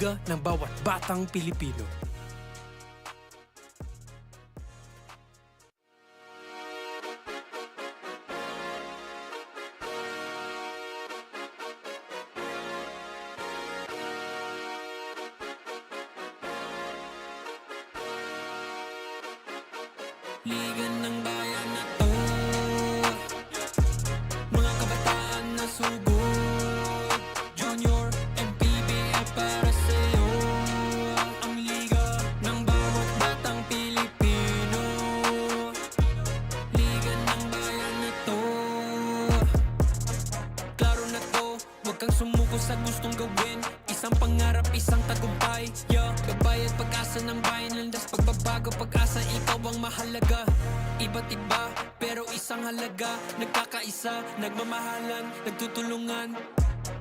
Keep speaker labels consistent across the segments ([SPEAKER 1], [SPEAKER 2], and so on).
[SPEAKER 1] liga ng bawat batang Pilipino.
[SPEAKER 2] Liga ng bayan na to, mga kabataan na sugod, Junior, MPBL para sa'yo. Ang liga ng bawat batang Pilipino. Liga ng bayan na to, klaro na to, huwag kang sumuko sa gustong gawin. Isang pangarap, isang tagumpay, yeah. Gabay at pag-asa ng bayan, landas pagbabago, pag-asa, ikaw ang mahalaga. Iba't iba, pero isang halaga, nagkakaisa, nagmamahalan, nagtutulungan.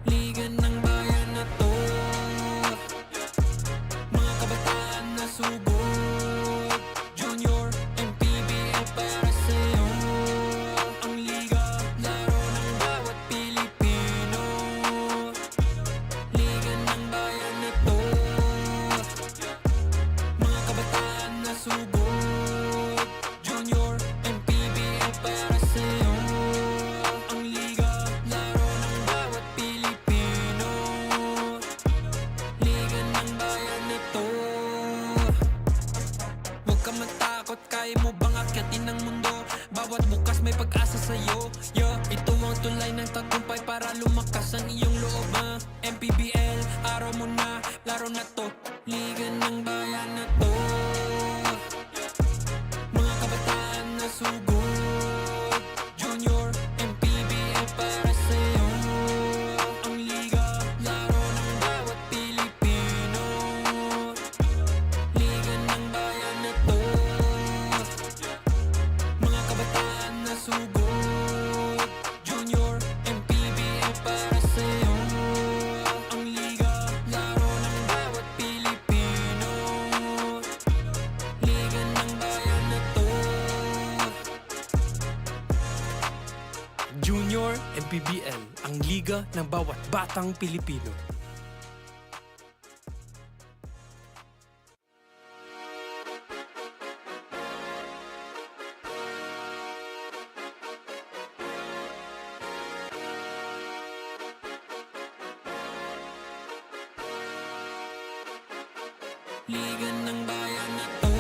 [SPEAKER 2] Liga ng bayan na to, mga kabataan na sugod, Junior, MPBL para sa'yo. Ang liga, laro ng bawat Pilipino. Liga ng bayan na to, mga kabataan na sugod, Junior, MPBL para sa'yo. Ang liga, laro ng bawat Pilipino. Liga ng bayan na to, huwag ka matakot, kaya mo bang akyatin ang mundo? Bawat bukas may pag-asa sa'yo, yeah. Ito ang tulay ng tagumpay para lumakas ang iyong loob, MPBL, araw mo na, laro na to. Liga ng bayan na to, mga kabataan na sugod, Junior, MPBL para sa'yo. Ang liga, laro ng bawat Pilipino. Liga ng bayan na to, mga kabataan na sugod, Junior, MPBL para sa'yo. Ang liga, laro ng bawat Pilipino. Liga ng bayan na to,
[SPEAKER 1] Junior, MPBL, ang liga ng bawat batang Pilipino.
[SPEAKER 2] liga ng bayan na to,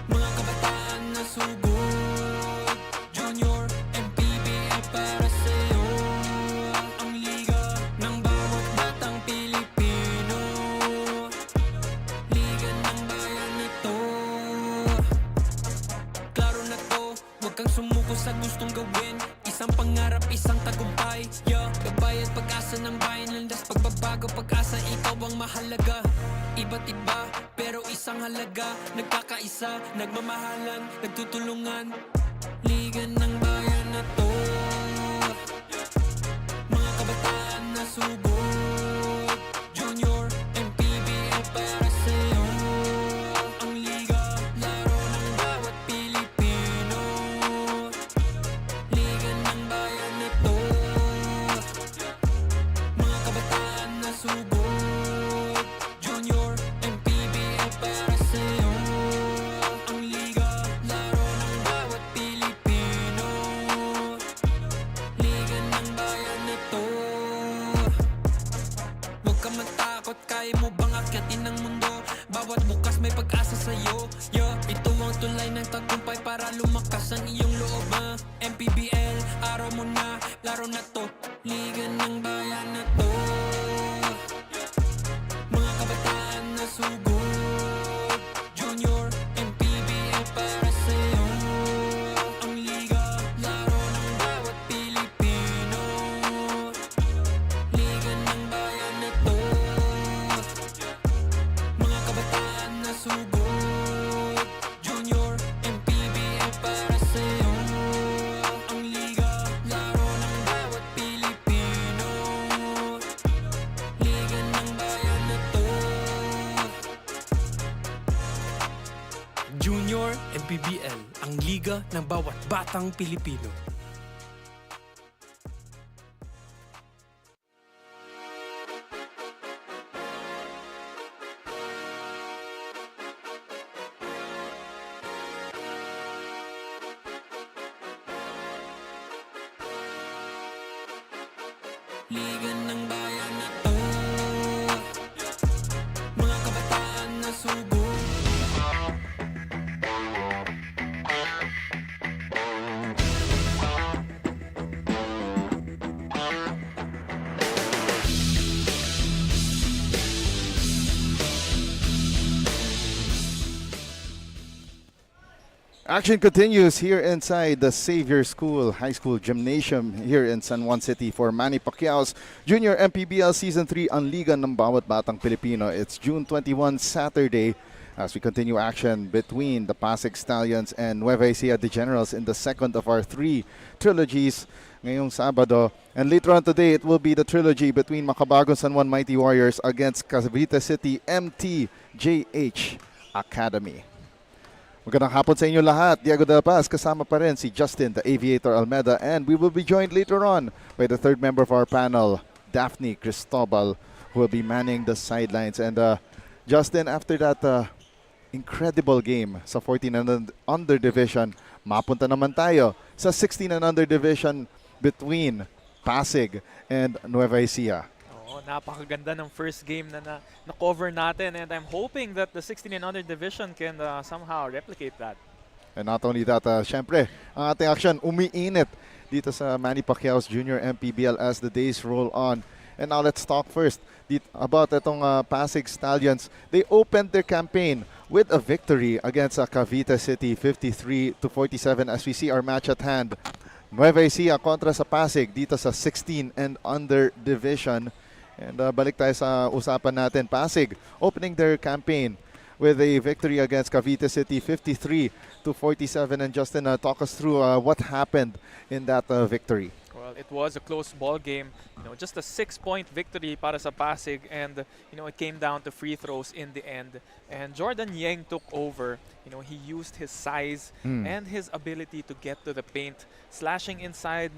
[SPEAKER 2] mga kabataan na sugod, Junior, MPBL para sa'yo. Ang liga ng bawat batang Pilipino. Liga ng bayan na to, klaro na to, huwag kang sumuko sa gustong gawin. Isang pangarap, isang tagumpay, yeah. Gabay at pag-asa ng bayan, landas pagbabago, pag-asa, ikaw ang mahalaga. Iba't iba, pero isang halaga, nagkakaisa, nagmamahalan, nagtutulungan. Liga ng bayan na to, mga kabataan na sugod, Junior, MPBL para sa'yo. Ang liga, laro ng bawat Pilipino. Liga ng bayan na to, mga kabataan na sugod, Junior, MPBL para sa'yo. Ang liga, laro ng bawat Pilipino. Liga ng bayan na to, huwag ka matakot, kaya mo bang akyatin ang mundo? Bawat bukas may pag-asa sa'yo, yeah. Ito ang tulay ng tagumpay para lumakas ang iyong loob, MPBL, araw mo na, laro na to. Liga ng bayan na to, mga kabataan na sugod, Junior, MPBL para sa'yo. Ang liga, laro ng bawat Pilipino. Liga ng bayan na to, mga kabataan na sugod, Junior, MPBL para sa'yo. Ang liga, laro ng bawat Pilipino. Liga ng bayan na to,
[SPEAKER 1] Junior, MPBL, ang liga ng bawat batang Pilipino.
[SPEAKER 2] Liga ng bayan na to, mga kabataan na sugo.
[SPEAKER 3] Action continues here inside the Xavier School High School Gymnasium here in San Juan City for Manny Pacquiao's Junior MPBL Season 3 ang Liga ng Bawat Batang Pilipino. It's June 21, Saturday, as we continue action between the PASIG Stallions and Nueva Ecija the Generals in the second of our three trilogies ngayong Sabado. And later on today, it will be the trilogy between Makabagong San Juan Mighty Warriors against Cavite City MTJH Academy. Magandang hapon sa inyo lahat. Diego De La Paz, kasama pa rin si Justin, the Aviator Almeda, and we will be joined later on by the third member of our panel, Daphne Cristobal, who will be manning the sidelines. And Justin, after that incredible game sa 14 and under division, mapunta naman tayo sa 16 and under division between Pasig and Nueva Ecija.
[SPEAKER 4] Napakaganda ng first game na cover natin, and I'm hoping that the 16 and under division can somehow replicate that.
[SPEAKER 3] And not only that, syempre, ang ating action umiinit dito sa Manny Pacquiao's Junior MPBL as the days roll on. And now let's talk first about itong Pasig Stallions. They opened their campaign with a victory against Cavite City 53-47 as we see our match at hand. Nueva Ecija kontra sa Pasig dito sa 16 and under division. And balik tayo sa usapan natin. Pasig opening their campaign with a victory against Cavite City 53-47. And Justin, talk us through what happened in that victory.
[SPEAKER 4] Well, it was a close ball game. Just a 6-point victory para sa Pasig, and it came down to free throws in the end. And Jordan Yang took over. He used his size and his ability to get to the paint, slashing inside,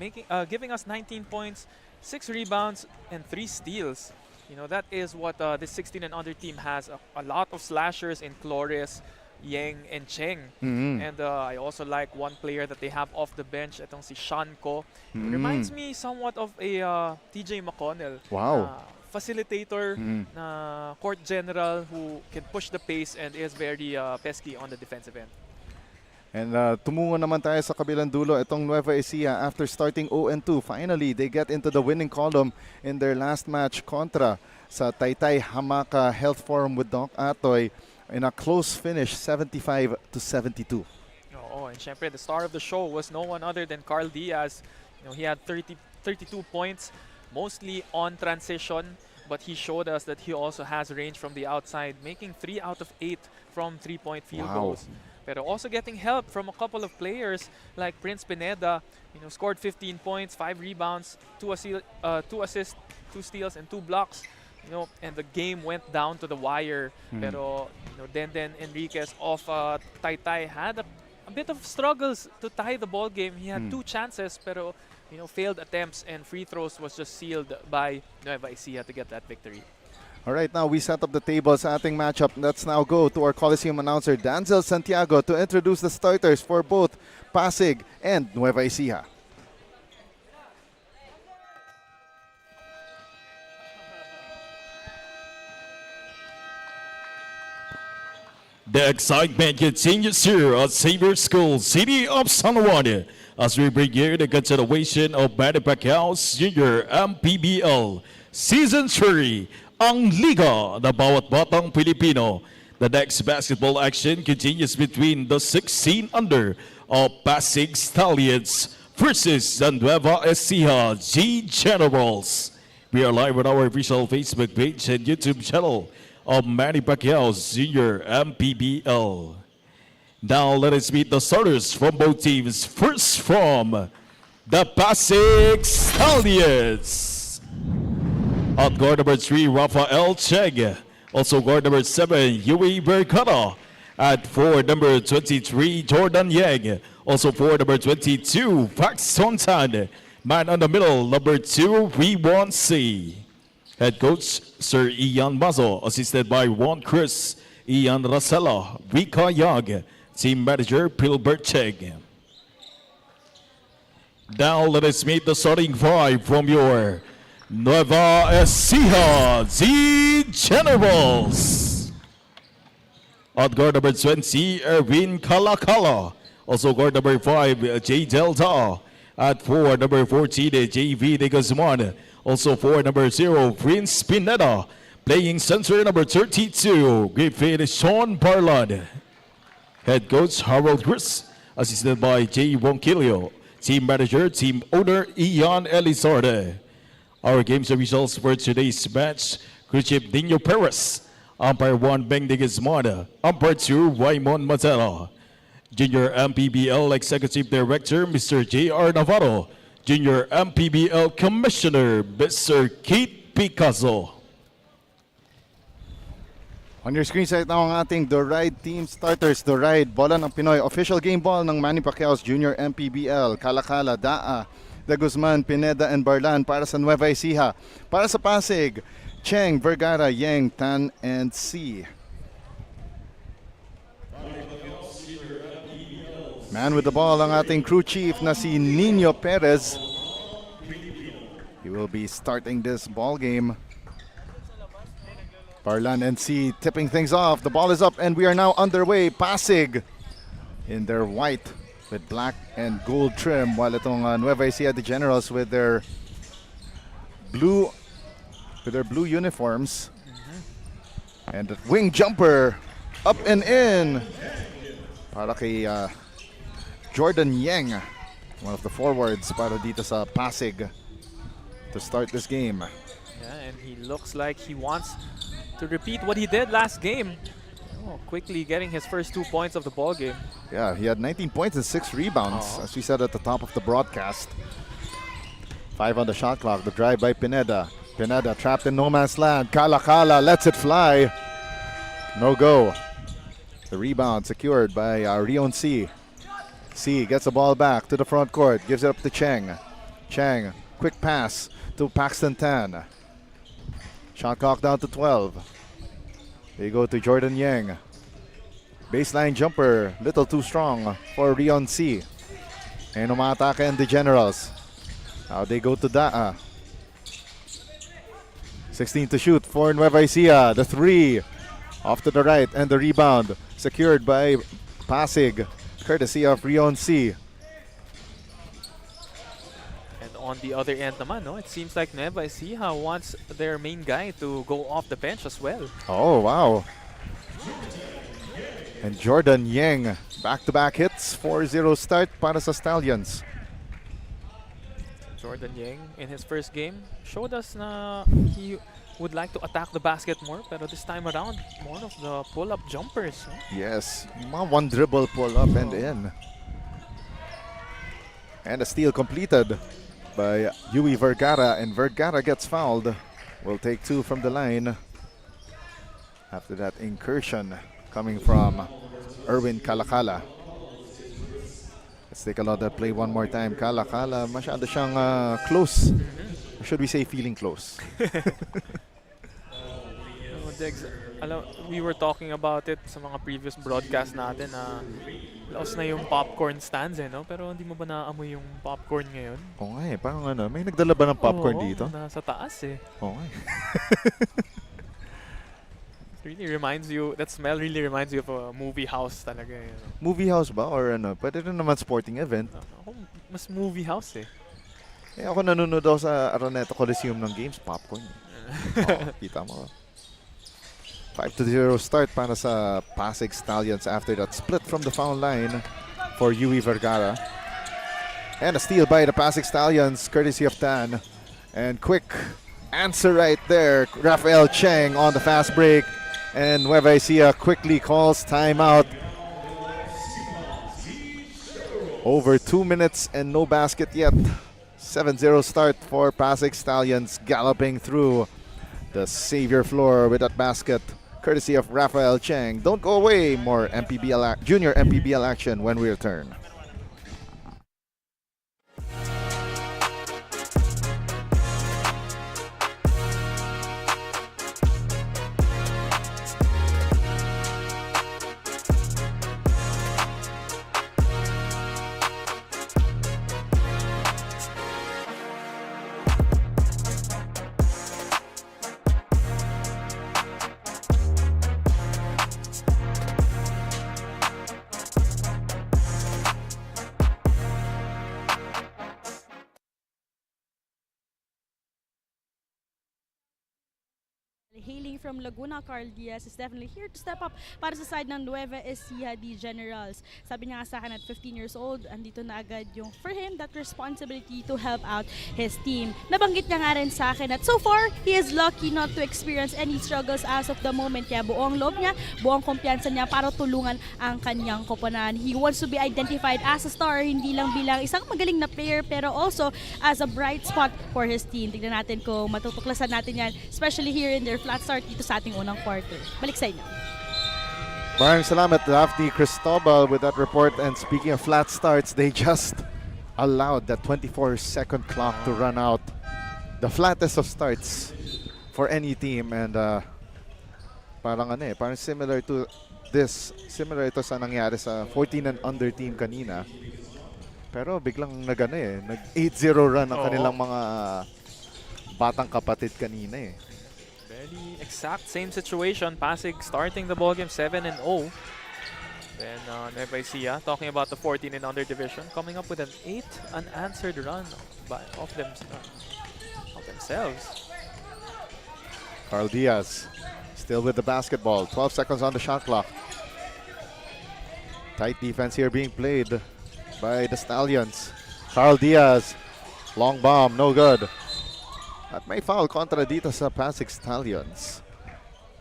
[SPEAKER 4] giving us 19 points. 6 rebounds and 3 steals. That is what this 16 and under team has. A lot of slashers in Flores, Yang, and Cheng. And I also like one player that they have off the bench, itong si Shanko. Reminds me somewhat of a TJ McConnell.
[SPEAKER 3] Wow.
[SPEAKER 4] Facilitator, court general who can push the pace and is very pesky on the defensive end.
[SPEAKER 3] And tumungo naman tayo sa kabilang dulo. Itong Nueva Ecija, after starting 0-2, finally they get into the winning column in their last match kontra sa Taytay Hamaka Health Forum with Doc Atoy in a close finish, 75-72.
[SPEAKER 4] And syempre, the star of the show was no one other than Carl Diaz. He had 32 points, mostly on transition, but he showed us that he also has range from the outside, making 3 out of 8 from 3-point field goals. Pero also getting help from a couple of players like Prince Pineda, scored 15 points, 5 rebounds, 2 assists, 2 steals, and 2 blocks. And the game went down to the wire. Pero Denden Enriquez of Taytay had a bit of struggles to tie the ball game. He had 2 chances, pero failed attempts, and free throws was just sealed by Nueva Ecija to get that victory.
[SPEAKER 3] All right, now we set up the table sa ating matchup. Let's now go to our Coliseum announcer, Danzel Santiago, to introduce the starters for both Pasig and Nueva Ecija.
[SPEAKER 5] The excitement continues here at Xavier School, City of San Juan, as we bring you the continuation of Manny Pacquiao's Junior MPBL Season 3. Ang Liga ng Bawat Batang Pilipino. The next basketball action continues between the 16 under of Pasig Stallions versus the Nueva Ecija G Generals. We are live on our official Facebook page and YouTube channel of Manny Pacquiao's Junior MPBL. Now let us meet the starters from both teams. First from the Pasig Stallions. At guard number 3, Rafael Cheng. Also guard number 7, Yui Bercata. At 4, number 23, Jordan Yang. Also 4, number 22, Paxton Tan. Man on the middle, number 2, Riwon C. Head coach, Sir Ian Mazo. Assisted by Juan Cruz, Ian Rasela, Rika Yag. Team manager, Pilbert Cheng. Now let us meet the starting 5 from your Nueva Ecija, the Generals. At guard number 20, Erwin Kalakala. Also guard number 5, J Delta. At 4, number 14, JV de Guzman. Also 4, number 0, Prince Pineda. Playing center number 32, Griffin Sean Parlon. Head coach Harold Chris, assisted by J. Ronquillo. Team manager, team owner Ian Elizarde. Our games and results for today's match: crew chief Dino Perez, umpire 1 Beng de Guzman, umpire 2 Raymond Matela. Junior MPBL Executive Director Mr. J.R. Navarro. Junior MPBL Commissioner Mr. Keith Picasso.
[SPEAKER 3] On your screen right now ang ating The Ride Team Starters. The Ride, bola ng Pinoy. Official game ball ng Manny Pacquiao's Junior MPBL. Kalakala, Daa, De Guzman, Pineda, and Barlan para sa Nueva Ecija. Para sa Pasig, Cheng, Vergara, Yang, Tan, and C. Man with the ball ang ating crew chief na si Nino Perez. He will be starting this ball game. Barlan and C tipping things off. The ball is up and we are now underway. Pasig in their white with black and gold trim, while itong Nueva Ecija the Generals with their blue uniforms. And the wing jumper up and in para kay Jordan Yang, one of the forwards para dito sa Pasig to start this game.
[SPEAKER 4] Yeah, and he looks like he wants to repeat what he did last game. Oh, quickly getting his first 2 points of the ball game.
[SPEAKER 3] Yeah, he had 19 points and 6 rebounds, as we said at the top of the broadcast. 5 on the shot clock. The drive by Pineda. Pineda trapped in no man's land. Kalakala lets it fly. No go. The rebound secured by Rion C. C gets the ball back to the front court. Gives it up to Cheng. Cheng, quick pass to Paxton Tan. Shot clock down to 12. They go to Jordan Yang. Baseline jumper, little too strong for Rion C. And umatake and the Generals. Now they go to Daa. 16 to shoot for Nueva Ecija. The 3 off to the right and the rebound secured by Pasig, courtesy of Rion C.
[SPEAKER 4] On the other end naman, no, it seems like Nueva Ecija wants their main guy to go off the bench as well.
[SPEAKER 3] Oh, wow. And Jordan Yang, back-to-back hits, 4-0 start para sa Stallions.
[SPEAKER 4] Jordan Yang, in his first game, showed us na he would like to attack the basket more, pero this time around, more of the pull-up jumpers. No?
[SPEAKER 3] Yes, one dribble pull-up and in. And a steal completed by Yui Vergara, and Vergara gets fouled. Will take 2 from the line after that incursion coming from Erwin Kalakala. Let's take a look at that play one more time. Kalakala, masyado siyang close. Or should we say feeling close?
[SPEAKER 4] Degs, we were talking about it sa mga previous broadcast natin na laos na yung popcorn stands no? Pero hindi mo ba naamoy yung popcorn ngayon?
[SPEAKER 3] Oo nga parang may nagdala ba ng popcorn dito?
[SPEAKER 4] Nasa taas
[SPEAKER 3] Oo nga
[SPEAKER 4] really reminds you, that smell really reminds you of a movie house talaga.
[SPEAKER 3] Movie house ba? Or pwede rin naman sporting event?
[SPEAKER 4] Mas movie house
[SPEAKER 3] ako nanonood daw sa Araneta Coliseum ng games, popcorn. Kita mo. 5-0 start para sa Pasig Stallions after that split from the foul line for Yui Vergara. And a steal by the Pasig Stallions, courtesy of Tan. And quick answer right there, Rafael Cheng on the fast break. And Nueva Ecija quickly calls timeout. Over 2 minutes and no basket yet. 7-0 start for Pasig Stallions, galloping through the Xavier floor with that basket, courtesy of Rafael Cheng. Don't go away. More Junior MPBL action when we return.
[SPEAKER 6] hailing from Laguna, Carl Diaz, is definitely here to step up para sa side ng Nueva Ecija di Generals. Sabi niya nga sa akin at 15 years old, andito na agad yung for him that responsibility to help out his team. Nabanggit niya nga rin sa akin at so far, he is lucky not to experience any struggles as of the moment. Kaya buong loob niya, buong kumpiyansa niya para tulungan ang kanyang koponan. He wants to be identified as a star, hindi lang bilang isang magaling na player, pero also as a bright spot for his team. Tignan natin kung matutuklasan natin yan, especially here in their flat start dito sa ating unang quarter. Balik sa inyo.
[SPEAKER 3] Maraming salamat, Daphne Cristobal, with that report. And speaking of flat starts, they just allowed that 24-second clock to run out. The flattest of starts for any team. And parang similar to this, similar ito sa nangyari sa 14 and under team kanina. Pero biglang nag 8-0 run ang kanilang mga batang kapatid kanina eh.
[SPEAKER 4] Very exact same situation. Pasig starting the ball game 7-0. Then Nueva Ecija talking about the 14 and under division, coming up with an 8 unanswered run of themselves.
[SPEAKER 3] Carl Diaz still with the basketball. 12 seconds on the shot clock. Tight defense here being played by the Stallions. Carl Diaz, long bomb, no good. At may foul kontra dito sa PASIG Stallions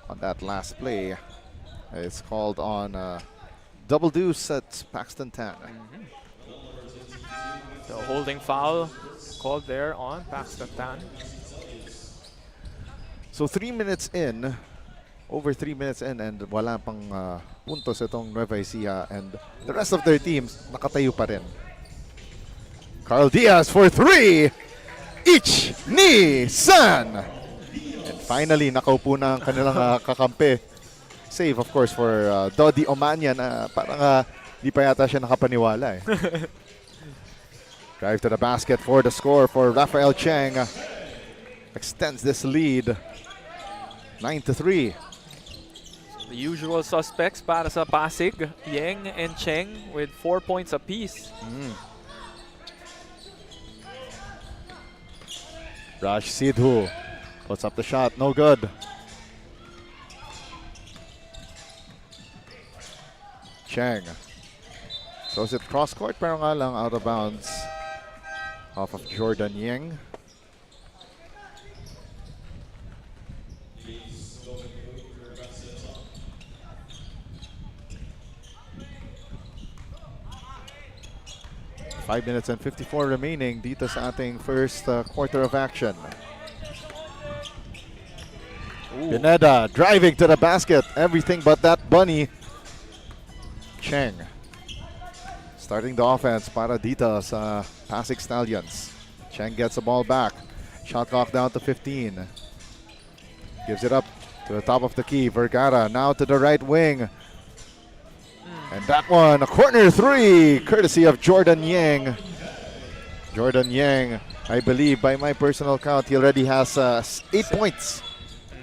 [SPEAKER 3] on that last play. It's called on double deuce at Paxton Tan.
[SPEAKER 4] The holding foul called there on Paxton Tan.
[SPEAKER 3] So 3 minutes in, over 3 minutes in, and wala pang puntos itong Nueva Ecija, and the rest of their teams nakatayo pa rin. Carl Diaz for 3! Ich ni San! And finally, nakaupo na ang kanilang kakampi. Save, of course, for Dodi Omania na parang di pa yata siya nakapaniwala eh. Drive to the basket for the score for Rafael Cheng. Extends this lead. 9-3.
[SPEAKER 4] The usual suspects para sa Pasig, Yeng and Cheng with 4 points apiece.
[SPEAKER 3] Raj Sidhu puts up the shot, no good. Cheng throws it cross court, pero nga lang out of bounds off of Jordan Yeng. Five minutes and 54 remaining dito sa ating first quarter of action. Pineda driving to the basket. Everything but that bunny. Cheng starting the offense para dito sa PASIG Stallions. Cheng gets the ball back. Shot clock down to 15. Gives it up to the top of the key. Vergara now to the right wing. And that one, a corner three, courtesy of Jordan Yeng. Jordan Yeng, I believe, by my personal count, he already has 8 points.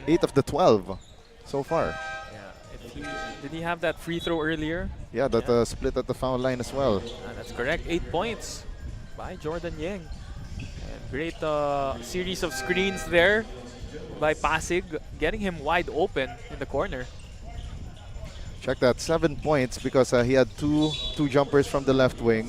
[SPEAKER 3] 8 of the 12 so far.
[SPEAKER 4] Yeah. Did he have that free throw earlier?
[SPEAKER 3] Yeah, that split at the foul line as well.
[SPEAKER 4] That's correct. 8 points by Jordan Yeng. And great series of screens there by Pasig, getting him wide open in the corner.
[SPEAKER 3] Check that, 7 points because he had two jumpers from the left wing,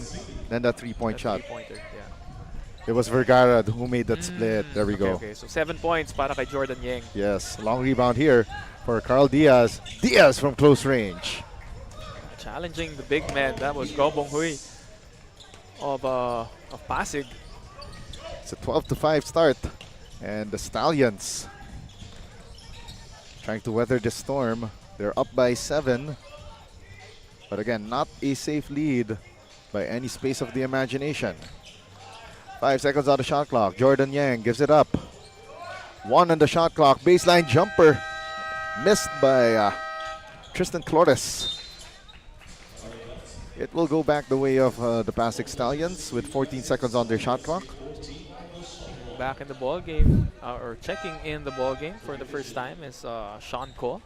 [SPEAKER 3] then that three-point shot.
[SPEAKER 4] Three-pointer, yeah.
[SPEAKER 3] It was Vergara who made that split. There we go.
[SPEAKER 4] Okay, so 7 points para kay Jordan Yeng.
[SPEAKER 3] Yes, long rebound here for Carl Diaz. Diaz from close range.
[SPEAKER 4] Challenging the big man. That was Gobong Hui of Pasig.
[SPEAKER 3] It's a 12-5 start, and the Stallions trying to weather the storm. They're up by 7, but again, not a safe lead by any space of the imagination. 5 seconds on the shot clock. Jordan Yeng gives it up. 1 on the shot clock. Baseline jumper missed by Tristan Flores. It will go back the way of the PASIG Stallions with 14 seconds on their shot clock.
[SPEAKER 4] Back in the ball game, or checking in the ball game for the first time is Sean Ko.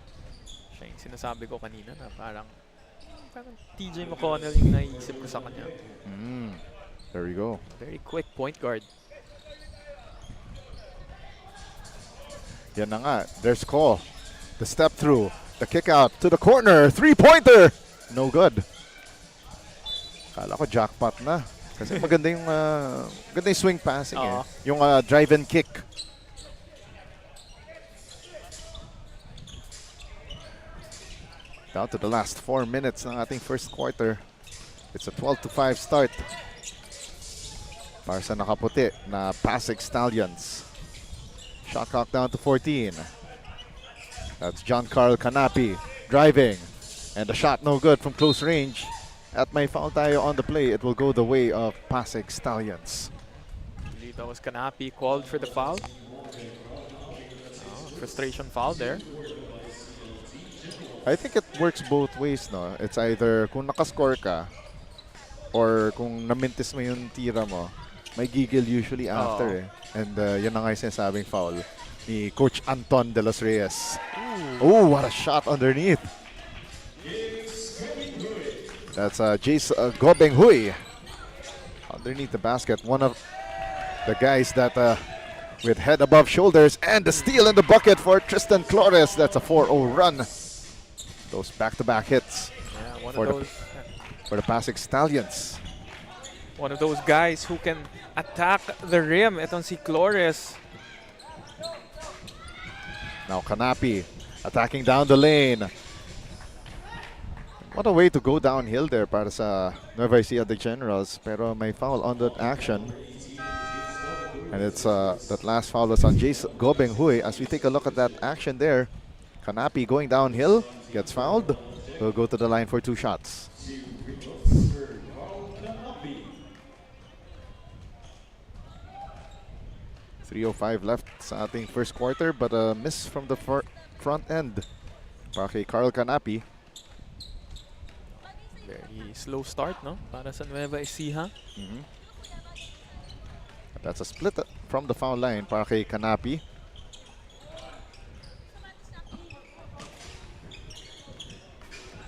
[SPEAKER 4] Siya yung sinasabi ko kanina na parang TJ McConnell yung naisip ko sa kanya.
[SPEAKER 3] There we go.
[SPEAKER 4] Very quick point guard.
[SPEAKER 3] Yan na nga. There's Ko. The step through, the kick out to the corner, three-pointer, no good. Kala ko jackpot na. Kasi maganda yung swing passing eh. Yung drive and kick. Down to the last 4 minutes ng ating first quarter. It's a 12-5 start. Para sa nakaputi na PASIG Stallions. Shot clock down to 14. That's John Carl Canapi driving. And the shot no good from close range. At may foul tayo on the play, it will go the way of PASIG Stallions.
[SPEAKER 4] I believe that was Canapi called for the foul. Frustration foul there.
[SPEAKER 3] I think it works both ways, no? It's either kung nakascore ka or kung namintis mo yung tira mo, may gigil usually after eh. And yun na nga yung sinasabing foul ni Coach Anton de los Reyes. Oh, what a shot underneath. That's Jace Gobeng Hui underneath the basket. One of the guys that with head above shoulders, and the steal in the bucket for Tristan Flores. That's a 4-0 run. Those back-to-back hits for the PASIG Stallions.
[SPEAKER 4] One of those guys who can attack the rim. Itong si Flores.
[SPEAKER 3] Now Canapi attacking down the lane. What a way to go downhill there para sa Nueva Ecija the Generals. Pero may foul on that action. And it's that last foul was on Jace Gobeng Hui. As we take a look at that action there, Canapi going downhill, gets fouled. Will go to the line for 2 shots. .305 left sa ating first quarter, but a miss from the front end para kay Carl Canapi.
[SPEAKER 4] Very slow start, no? Para sa Nueva Ecija.
[SPEAKER 3] That's a split from the foul line para kay Canapi.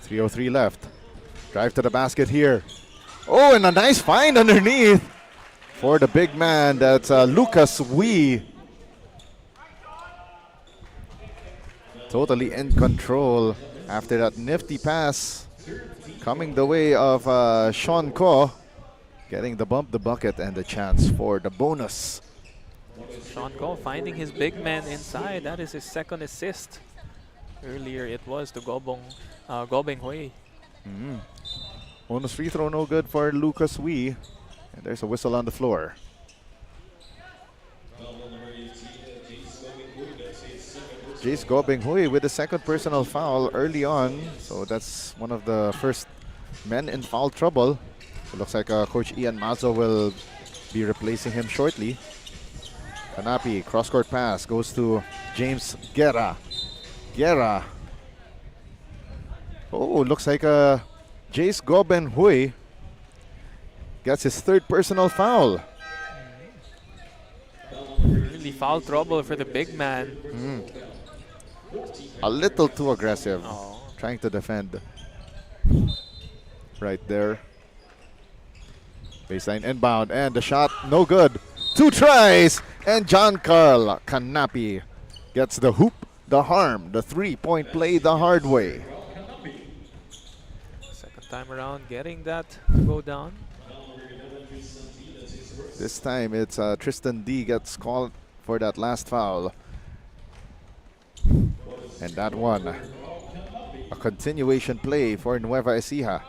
[SPEAKER 3] .303 left. Drive to the basket here. Oh, and a nice find underneath for the big man. That's Lucas Wee. Totally in control after that nifty pass coming the way of Sean Ko. Getting the bump, the bucket, and the chance for the bonus.
[SPEAKER 4] Sean Ko finding his big man inside. That is his second assist. Earlier it was to Gobeng Hui.
[SPEAKER 3] Bonus free throw no good for Lucas Wee. And there's a whistle on the floor. Jace Gobeng Hui with the second personal foul early on. So that's one of the first men in foul trouble. It looks like Coach Ian Mazo will be replacing him shortly. Canapi, cross-court pass, goes to James Guerra. Guerra. Oh, looks like Jace Gobeng Hui gets his third personal foul.
[SPEAKER 4] Really foul trouble for the big man.
[SPEAKER 3] A little too aggressive, trying to defend. Right there. Baseline inbound, and the shot no good. 2 tries, and John Carl Canapi gets the hoop, the harm, the 3-point play the hard way.
[SPEAKER 4] Second time around getting that to go down.
[SPEAKER 3] This time it's Tristan D gets called for that last foul. And that one, a continuation play for Nueva Ecija.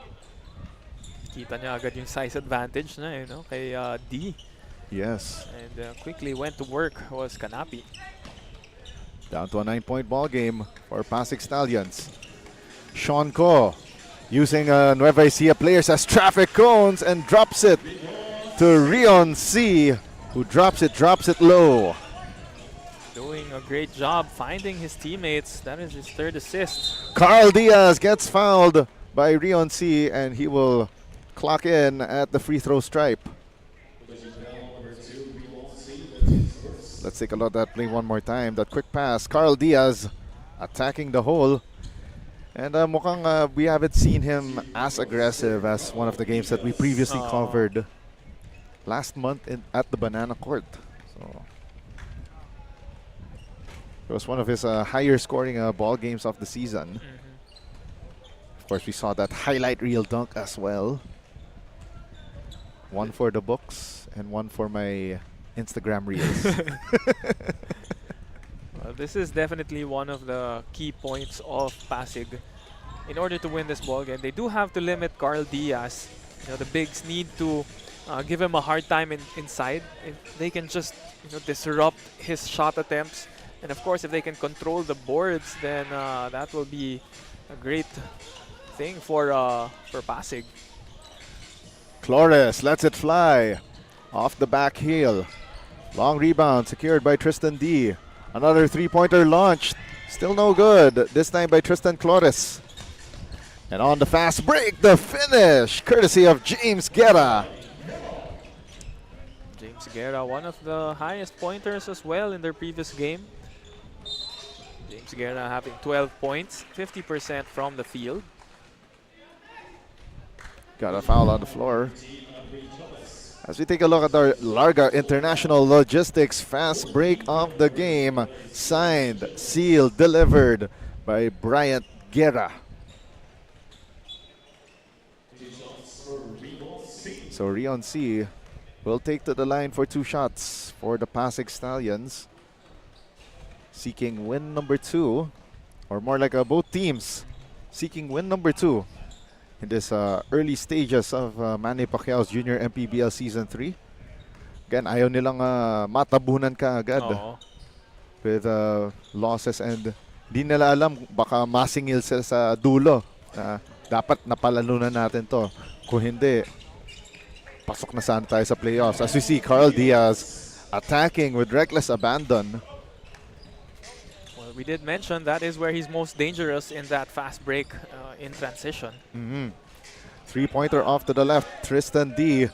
[SPEAKER 4] Kita niya agad yung size advantage na kay D.
[SPEAKER 3] Yes.
[SPEAKER 4] And quickly went to work was Canapi.
[SPEAKER 3] Down to a 9-point ball game for PASIG Stallions. Sean Ko using Nueva Ecija players as traffic cones and drops it to Rion C, who drops it low.
[SPEAKER 4] Doing a great job finding his teammates. That is his third assist.
[SPEAKER 3] Carl Diaz gets fouled by Rion C, and he will clock in at the free throw stripe. Let's take a look at that play one more time. That quick pass, Carl Diaz attacking the hole. And mukhang we haven't seen him as aggressive as one of the games that we previously covered last month at the Banana Court. So It was one of his higher scoring ball games of the season. Of course, we saw that highlight reel dunk as well. One for the books and one for my Instagram reels.
[SPEAKER 4] Well, this is definitely one of the key points of Pasig. In order to win this ball game, they do have to limit Carl Diaz. The bigs need to give him a hard time inside. If they can just disrupt his shot attempts, and of course if they can control the boards, then that will be a great thing for Pasig.
[SPEAKER 3] Flores lets it fly off the back heel. Long rebound secured by Tristan D. Another three-pointer launched. Still no good. This time by Tristan Flores. And on the fast break, the finish, courtesy of James Guerra.
[SPEAKER 4] James Guerra, one of the highest pointers as well in their previous game. James Guerra having 12 points, 50% from the field.
[SPEAKER 3] Got a foul on the floor. As we take a look at our Larga International Logistics fast break of the game, signed, sealed, delivered by Bryant Guerra. So Rion C will take to the line for 2 shots for the Pasig Stallions, seeking win number 2, or more like both teams seeking win number 2 in this early stages of Manny Pacquiao's Junior MPBL Season 3. Again, ayaw nilang matabunan ka agad with losses, and di nila alam, baka masingil sila sa dulo. Dapat napalalo na natin to. Kung hindi, pasok na sana tayo sa playoffs. As we see Carl Diaz attacking with reckless abandon.
[SPEAKER 4] Well, we did mention that is where he's most dangerous in that fast break in transition.
[SPEAKER 3] Three-pointer off to the left, Tristan D.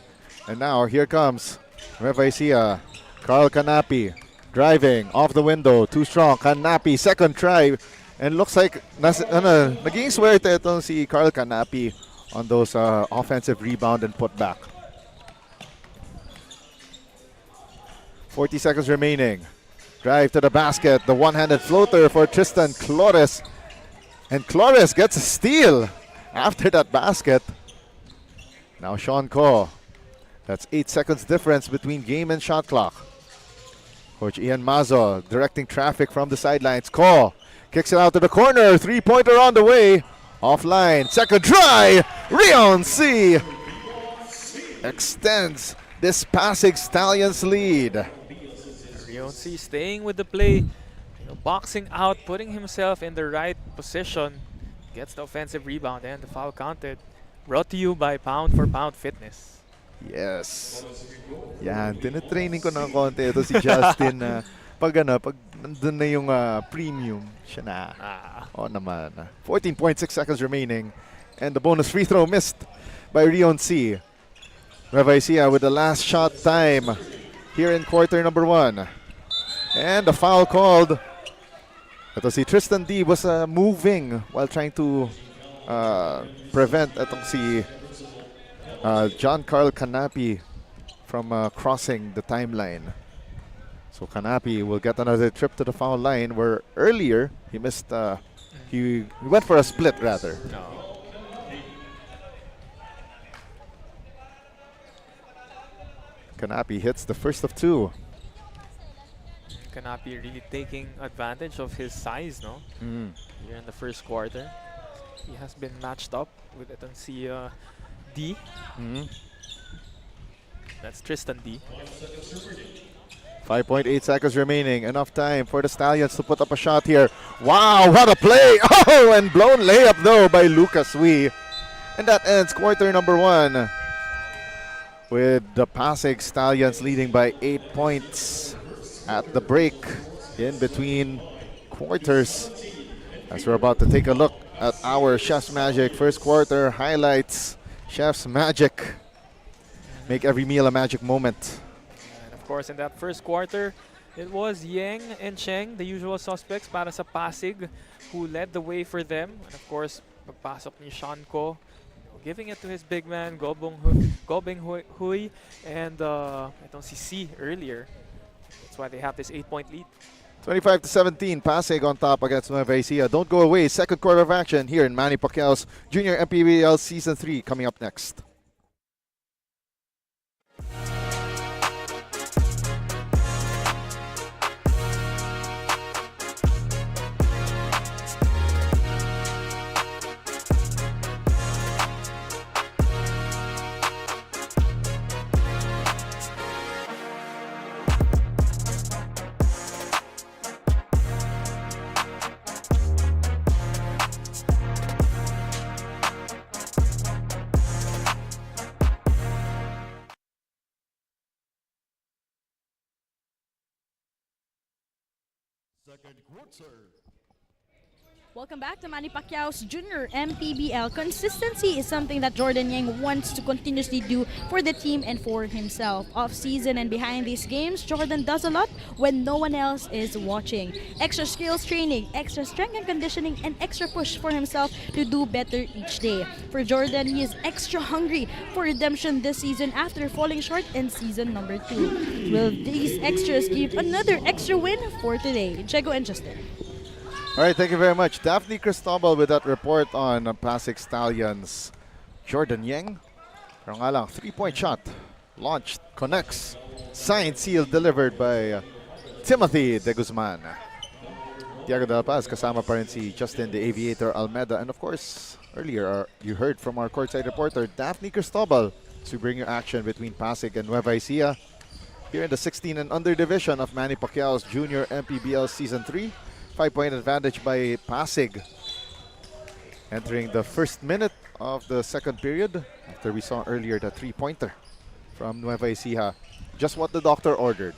[SPEAKER 3] And now here comes NUEVA ECIJA. Carl Canapi driving off the window, too strong. Canapi, second try. And looks like naging swerte itong si Carl Canapi on those offensive rebound and putback. 40 seconds remaining. Drive to the basket. The one-handed floater for Tristan Flores. And Flores gets a steal after that basket. Now Sean Ko. That's 8 seconds difference between game and shot clock. Coach Ian Mazo directing traffic from the sidelines. Ko kicks it out to the corner. Three-pointer on the way. Offline. Second try. Rion C extends this Pasig Stallions lead.
[SPEAKER 4] Rion C staying with the play, boxing out, putting himself in the right position, gets the offensive rebound and the foul counted. Brought to you by Pound for Pound Fitness.
[SPEAKER 3] Yes. Yan, tinitraining ko ng konti ito si Justin. Pag nandun na yung premium, siya na. Oo naman. 14.6 seconds remaining. And the bonus free throw missed by Rion C. NUEVA ECIJA with the last shot time here in quarter number 1. And the foul called. Ito si Tristan D was moving while trying to prevent itong si John Carl Canapi from crossing the timeline. So Canapi will get another trip to the foul line, where earlier he missed, he went for a split rather. Canapi hits the first of 2.
[SPEAKER 4] Canapi really taking advantage of his size, no? Here in the first quarter. He has been matched up with itong si D. That's Tristan D.
[SPEAKER 3] 5.8 seconds remaining. Enough time for the Stallions to put up a shot here. Wow, what a play! Oh, and blown layup though by Lucas Wee. And that ends quarter number 1 with the Pasig Stallions leading by 8 points at the break in between quarters. As we're about to take a look at our Chef's Magic first quarter highlights. Chef's Magic. Make every meal a magic moment.
[SPEAKER 4] And of course, in that first quarter, it was Yang and Cheng, the usual suspects para sa Pasig, who led the way for them. And of course, pagpasok ni Sean Ko, giving it to his big man, Gobeng Hui, and itong si C earlier. That's why they have this 8-point lead.
[SPEAKER 3] 25-17, Pasig on top against Nueva Ecija. Don't go away. Second quarter of action here in Manny Pacquiao's Junior MPBL Season 3 coming up next.
[SPEAKER 5] Second quarter.
[SPEAKER 6] Welcome back to Manny Pacquiao's Junior MPBL. Consistency is something that Jordan Yang wants to continuously do for the team and for himself. Off-season and behind these games, Jordan does a lot when no one else is watching. Extra skills training, extra strength and conditioning, and extra push for himself to do better each day. For Jordan, he is extra hungry for redemption this season after falling short in season number 2. Will these extras give another extra win for today? Diego and Justin.
[SPEAKER 3] All right, thank you very much. Daphne Cristobal with that report on Pasig Stallions. Jordan Yang, pero nga lang, 3-point shot. Launched, connects. Signed, sealed, delivered by Timothy De Guzman. Tiago Del Paz, kasama pa rin si Justin the Aviator Almeida. And of course, earlier you heard from our courtside reporter, Daphne Cristobal, to bring you action between Pasig and Nueva Ecija here in the 16 and under division of Manny Pacquiao's Junior MPBL Season 3. 5-point advantage by Pasig. Entering the first minute of the second period after we saw earlier the 3-pointer from Nueva Ecija. Just what the doctor ordered.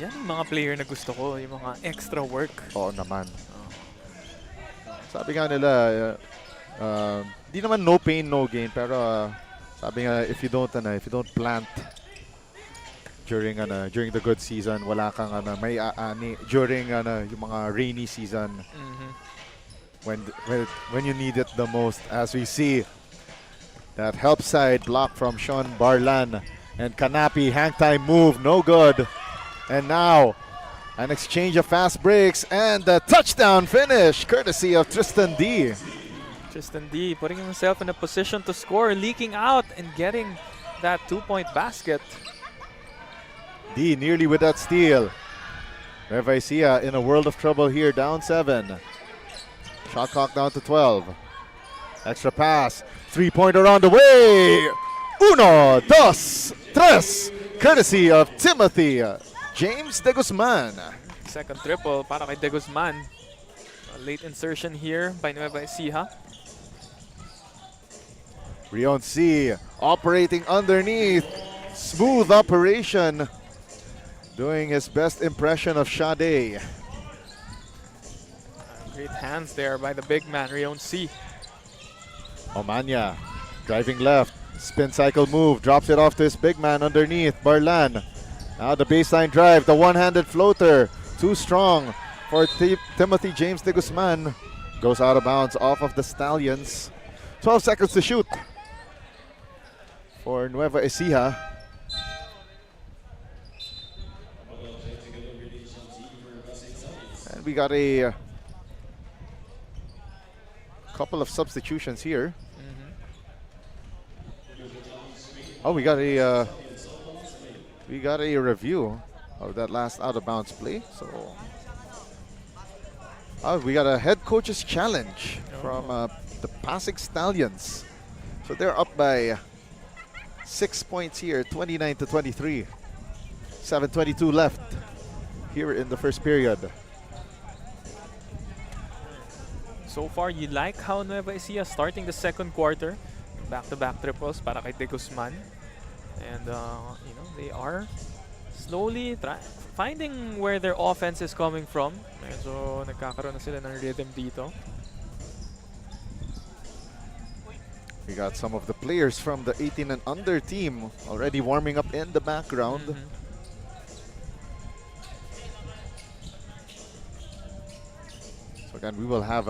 [SPEAKER 4] Yan yung mga player na gusto ko, yung mga extra work.
[SPEAKER 3] Oo naman. Sabi nga nila, di naman no pain, no gain. Pero sabi nga, if you don't plant during the good season, wala kang may aani during yung mga rainy season. When you need it the most, as we see that help side block from Sean Barlan and Kanapi, hang time move, no good. And now an exchange of fast breaks and the touchdown finish courtesy of Tristan D.
[SPEAKER 4] Tristan D putting himself in a position to score, leaking out and getting that 2-point basket.
[SPEAKER 3] D nearly with that steal. Nueva Ecija in a world of trouble here, down 7. Shot clock down to 12. Extra pass. 3-pointer on the way. 1, 2, 3. Courtesy of Timothy James De Guzman.
[SPEAKER 4] Second triple para kay De Guzman. A late insertion here by Nueva Ecija.
[SPEAKER 3] Rion C operating underneath. Smooth operation. Doing his best impression of Sade.
[SPEAKER 4] Great hands there by the big man, Rion C.
[SPEAKER 3] Omania driving left. Spin cycle move. Drops it off to his big man underneath. Barlan. Now the baseline drive. The one-handed floater. Too strong for Timothy James De Guzman. Goes out of bounds off of the Stallions. 12 seconds to shoot for Nueva Ecija. And we got a couple of substitutions here. Oh, we got a review of that last out of bounds play. So we got a head coach's challenge from the Pasig Stallions. So they're up by 6 points here, 29-23. 7:22 left here in the first period.
[SPEAKER 4] So far, you like how Nueva Ecija starting the second quarter. Back-to-back triples para kay De Guzman. And, they are slowly finding where their offense is coming from. Medyo nagkakaroon na sila ng rhythm dito.
[SPEAKER 3] We got some of the players from the 18 and under team already warming up in the background. So again, we will have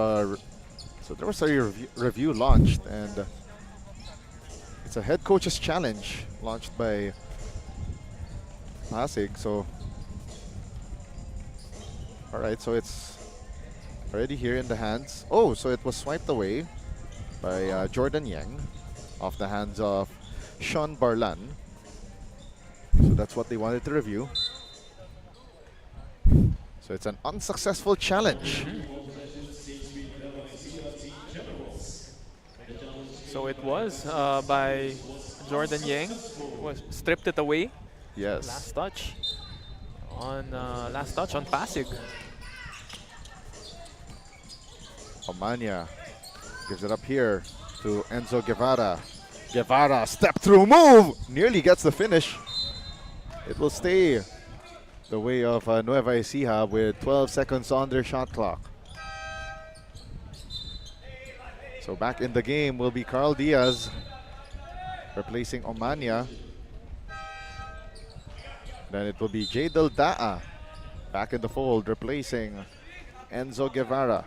[SPEAKER 3] so there was a review launched, and it's a head coach's challenge launched by Pasig. So All right, so it's already here in the hands. Oh, so it was swiped away by Jordan Yang off the hands of Sean Barlan. So that's what they wanted to review. So it's an unsuccessful challenge.
[SPEAKER 4] So it was by Jordan Yang, was stripped it away.
[SPEAKER 3] Yes.
[SPEAKER 4] Last touch on Pasig.
[SPEAKER 3] Omania gives it up here to Enzo Guevara. Guevara, step through move! Nearly gets the finish. It will stay the way of Nueva Ecija with 12 seconds on their shot clock. So back in the game will be Carl Diaz replacing Omania. Then it will be Jadel Daa back in the fold replacing Enzo Guevara.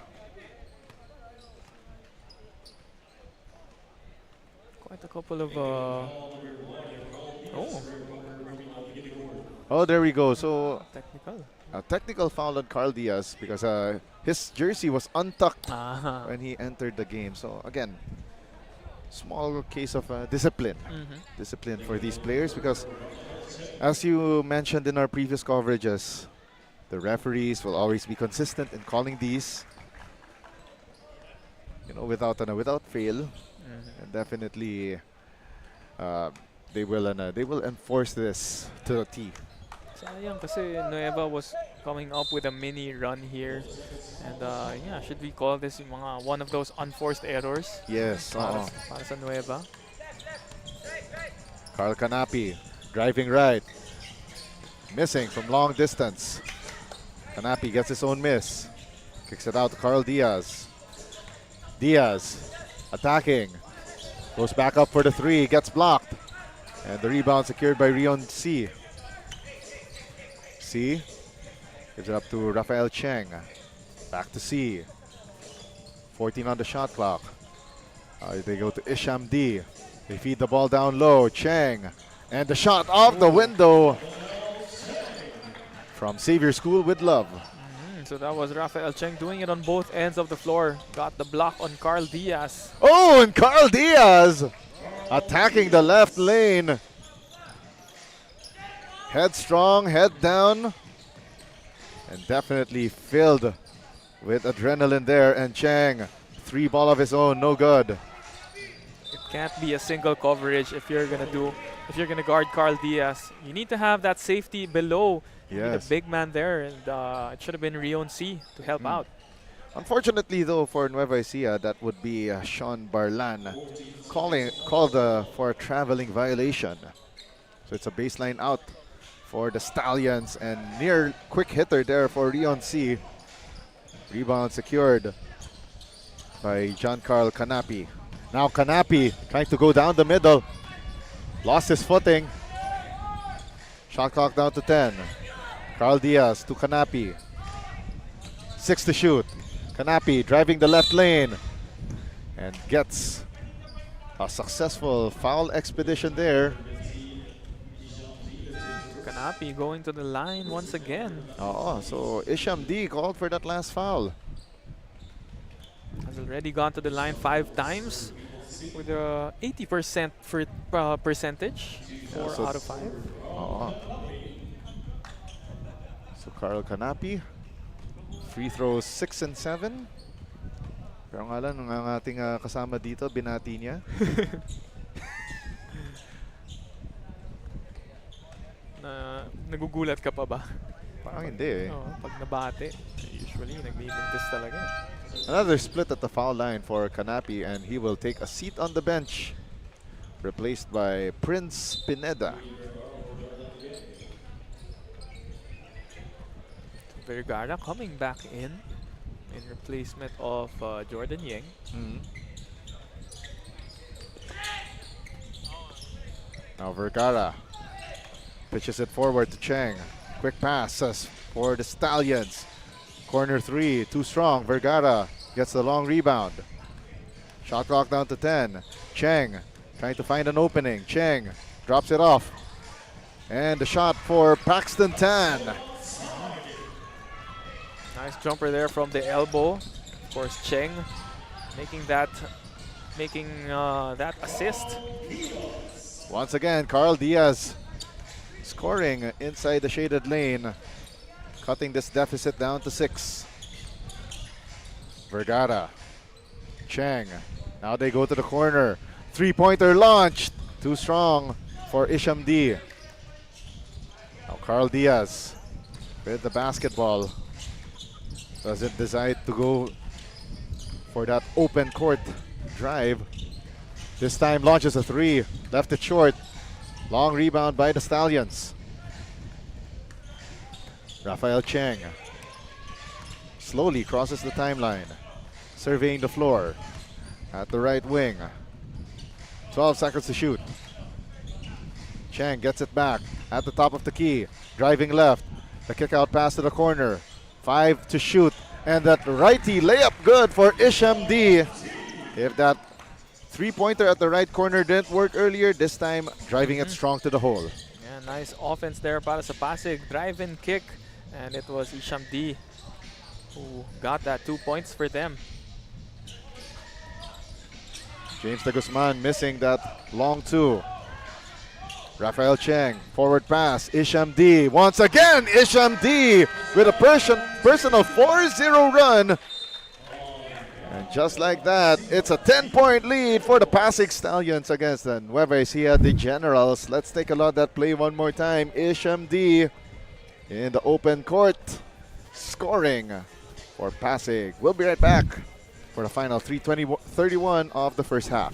[SPEAKER 4] Quite a couple of
[SPEAKER 3] Oh, there we go. So
[SPEAKER 4] technical.
[SPEAKER 3] a technical foul on Carl Diaz because his jersey was untucked
[SPEAKER 4] Ah.
[SPEAKER 3] when he entered the game. So again, small case of discipline. Discipline for these players because as you mentioned in our previous coverages, the referees will always be consistent in calling these, you know, without fail. And definitely they will enforce this to the T.
[SPEAKER 4] Sayang kasi Nueva was coming up with a mini run here. And yeah, should we call this yung mga one of those unforced errors?
[SPEAKER 3] Yes.
[SPEAKER 4] Para sa Nueva.
[SPEAKER 3] Carl Canapi driving right. Missing from long distance. Canapi gets his own miss. Kicks it out to Carl Diaz. Diaz attacking. Goes back up for the three. Gets blocked. And the rebound secured by Rion C. C gives it up to Rafael Cheng. Back to C. 14 on the shot clock. They go to Isham D. They feed the ball down low. Cheng. And the shot off the window from Xavier School with love.
[SPEAKER 4] So that was Rafael Cheng doing it on both ends of the floor. Got the block on Carl Diaz.
[SPEAKER 3] Oh, and Carl Diaz attacking the left lane. Head strong, head down. And definitely filled with adrenaline there. And Cheng, three ball of his own, no good.
[SPEAKER 4] It can't be a single coverage if you're gonna guard Carl Diaz. You need to have that safety below. You need a
[SPEAKER 3] Yes.
[SPEAKER 4] big man there, and it should have been Rion C to help out.
[SPEAKER 3] Unfortunately, though, for Nueva Ecija, that would be Sean Barlan called for a traveling violation. So it's a baseline out for the Stallions and near quick hitter there for Rion C. Rebound secured by Giancarlo Canapi. Now Canapi trying to go down the middle. Lost his footing. Shot clock down to 10. Carl Diaz to Canapi. 6 to shoot. Canapi driving the left lane and gets a successful foul expedition there.
[SPEAKER 4] Canapi going to the line once again.
[SPEAKER 3] So Isham D called for that last foul.
[SPEAKER 4] Has already gone to the line 5 times with a 80% percentage. 4
[SPEAKER 3] so
[SPEAKER 4] out of 5.
[SPEAKER 3] So Carl Canapi, free throws 6 and 7. Pero nga lang, ang ating kasama dito, binati niya.
[SPEAKER 4] Nagugulat ka pa ba?
[SPEAKER 3] Parang hindi eh.
[SPEAKER 4] Oo, pag nabate, usually nagmimintis talaga.
[SPEAKER 3] Another split at the foul line for Canapi, and he will take a seat on the bench, replaced by Prince Pineda.
[SPEAKER 4] Vergara coming back in replacement of Jordan Yang.
[SPEAKER 3] Now Vergara pitches it forward to Cheng. Quick passes for the Stallions. Corner 3, too strong. Vergara gets the long rebound. Shot clock down to 10. Cheng trying to find an opening. Cheng drops it off. And the shot for Paxton Tan.
[SPEAKER 4] Nice jumper there from the elbow. Of course, Cheng making that assist.
[SPEAKER 3] Once again, Carl Diaz scoring inside the shaded lane, cutting this deficit down to 6. Vergara, Cheng, now they go to the corner. 3-pointer launched, too strong for Isham D. Now Carl Diaz with the basketball. Doesn't decide to go for that open court drive. This time launches a 3, left it short. Long rebound by the Stallions. Rafael Cheng slowly crosses the timeline, surveying the floor at the right wing. 12 seconds to shoot. Cheng gets it back at the top of the key, driving left. The kick out pass to the corner. 5 to shoot, and that righty layup good for Isham D. If that 3-pointer at the right corner didn't work earlier, this time driving it strong to the hole.
[SPEAKER 4] Yeah, nice offense there para sa Pasig. Drive-in kick, and it was Isham D who got that 2 points for them.
[SPEAKER 3] James de Guzman missing that long 2. Rafael Cheng, forward pass, Isham D. Once again, Isham D with a personal 4-0 run. And just like that, it's a 10-point lead for the Pasig Stallions against the Nueva Ecija, the Generals. Let's take a look at that play one more time. Isham D in the open court, scoring for Pasig. We'll be right back for the final 3:31 of the first half.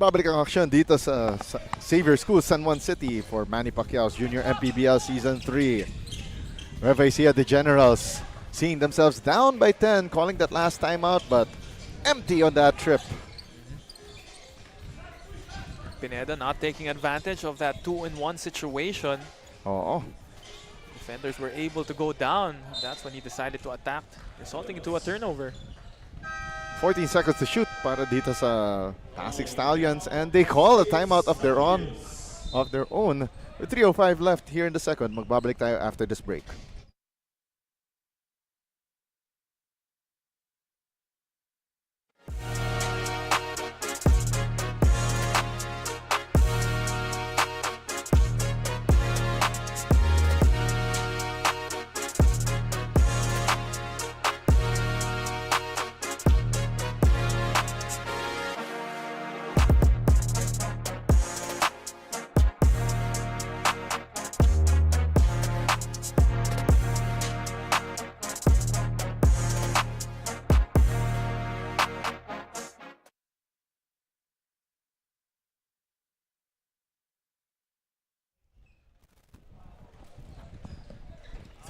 [SPEAKER 3] Babalik ang aksyon dito sa Xavier School, San Juan City for Manny Pacquiao's Junior MPBL Season 3. Nueva Ecija, the Generals, seeing themselves down by 10, calling that last timeout, but empty on that trip.
[SPEAKER 4] Pineda not taking advantage of that 2-in-1 situation.
[SPEAKER 3] Oo.
[SPEAKER 4] Defenders were able to go down. That's when he decided to attack, resulting into a turnover.
[SPEAKER 3] 14 seconds to shoot para dito sa Pasig Stallions, and they call a timeout of their own. With 3:05 left here in the second, magbabalik tayo after this break.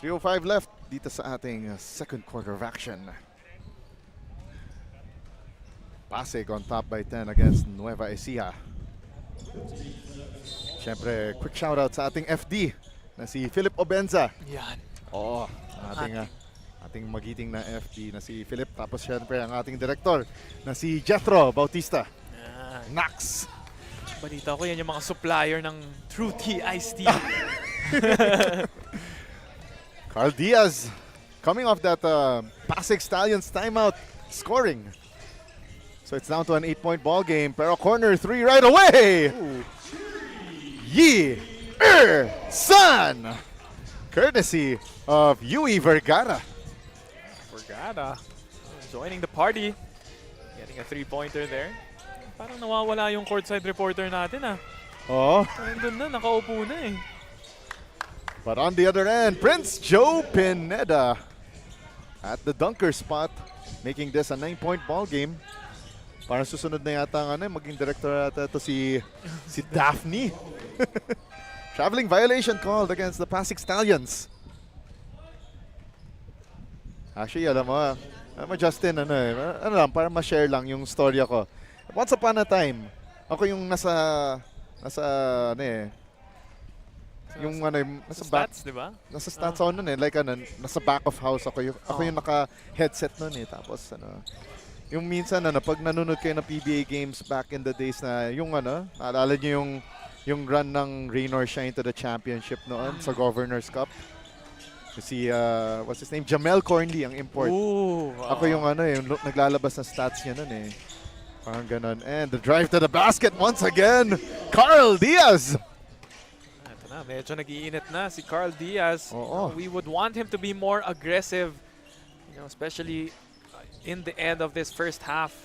[SPEAKER 3] .305 left dito sa ating second quarter of action. Pasig on top by 10 against Nueva Ecija. Siyempre, quick shoutout sa ating FD na si Philip Obenza.
[SPEAKER 4] Yan.
[SPEAKER 3] Oo, ating magiting na FD na si Philip. Tapos siyempre ang ating director na si Jethro Bautista.
[SPEAKER 4] Yan.
[SPEAKER 3] Nax!
[SPEAKER 4] Balita ko yan yung mga supplier ng True Tea Iced Tea.
[SPEAKER 3] Carl Diaz coming off that Pasig Stallions timeout, scoring. So it's down to an 8-point ball game. Pero corner 3 right away. Yi San, courtesy of Yui Vergara.
[SPEAKER 4] Vergara joining the party, getting a 3-pointer there. Parang nawawala yung courtside reporter natin ah.
[SPEAKER 3] Oh.
[SPEAKER 4] Nandun na, nakaupo na eh.
[SPEAKER 3] But on the other end, Prince Joe Pineda at the dunker spot, making this a 9-point ball game. Parang susunod na yata ang maging director yata ito si Daphne. Traveling violation called against the PASIG Stallions. Actually, alam mo Justin, ano lang, para ma-share lang yung story ko. Once upon a time, ako yung nasa nasa back,
[SPEAKER 4] Stats, di ba?
[SPEAKER 3] nasa stats ako nun like nasa back of house ako yung naka-headset nun tapos yung minsan pag nanonood kayo ng PBA games back in the days na yung naalala niyo yung run ng Rain or Shine to the championship noon sa Governor's Cup. Si what's his name? Jamel Cornley ang import.
[SPEAKER 4] Ooh,
[SPEAKER 3] Ako yung yung naglalabas na stats niya nun Parang ganon. And the drive to the basket once again. Carl Diaz.
[SPEAKER 4] Ito na, medyo nag-iinit na si Carl Diaz.
[SPEAKER 3] Oo.
[SPEAKER 4] We would want him to be more aggressive, especially in the end of this first half.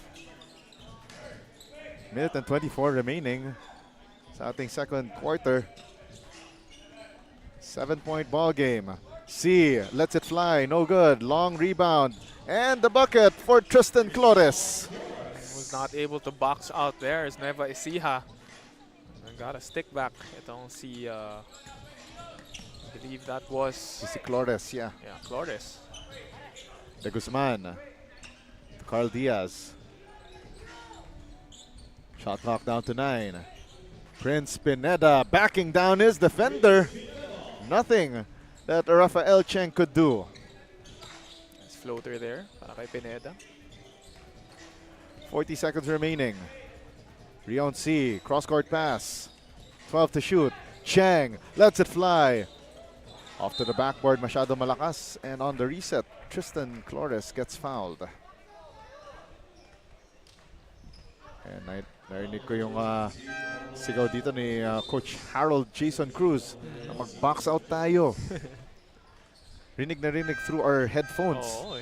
[SPEAKER 3] Minute and 24 remaining sa ating second quarter. 7-point ball game. C lets it fly, no good. Long rebound. And the bucket for Tristan Flores.
[SPEAKER 4] Was not able to box out there is NUEVA ECIJA. Got a stick back. Itong si, I believe that was...
[SPEAKER 3] Si Flores, yeah.
[SPEAKER 4] Yeah, Flores.
[SPEAKER 3] De Guzman. Carl Diaz. Shot clock down to 9. Prince Pineda backing down his defender. Nothing that Rafael Cheng could do.
[SPEAKER 4] Nice floater there para kay Pineda.
[SPEAKER 3] 40 seconds remaining. Rion C, cross-court pass. 12 to shoot. Cheng lets it fly. Off to the backboard, masyado malakas. And on the reset, Tristan Flores gets fouled. And narinig ko yung sigaw dito ni Coach Harold Jason Cruz na mag-box out tayo. Rinig na rinig through our headphones.
[SPEAKER 4] Oo.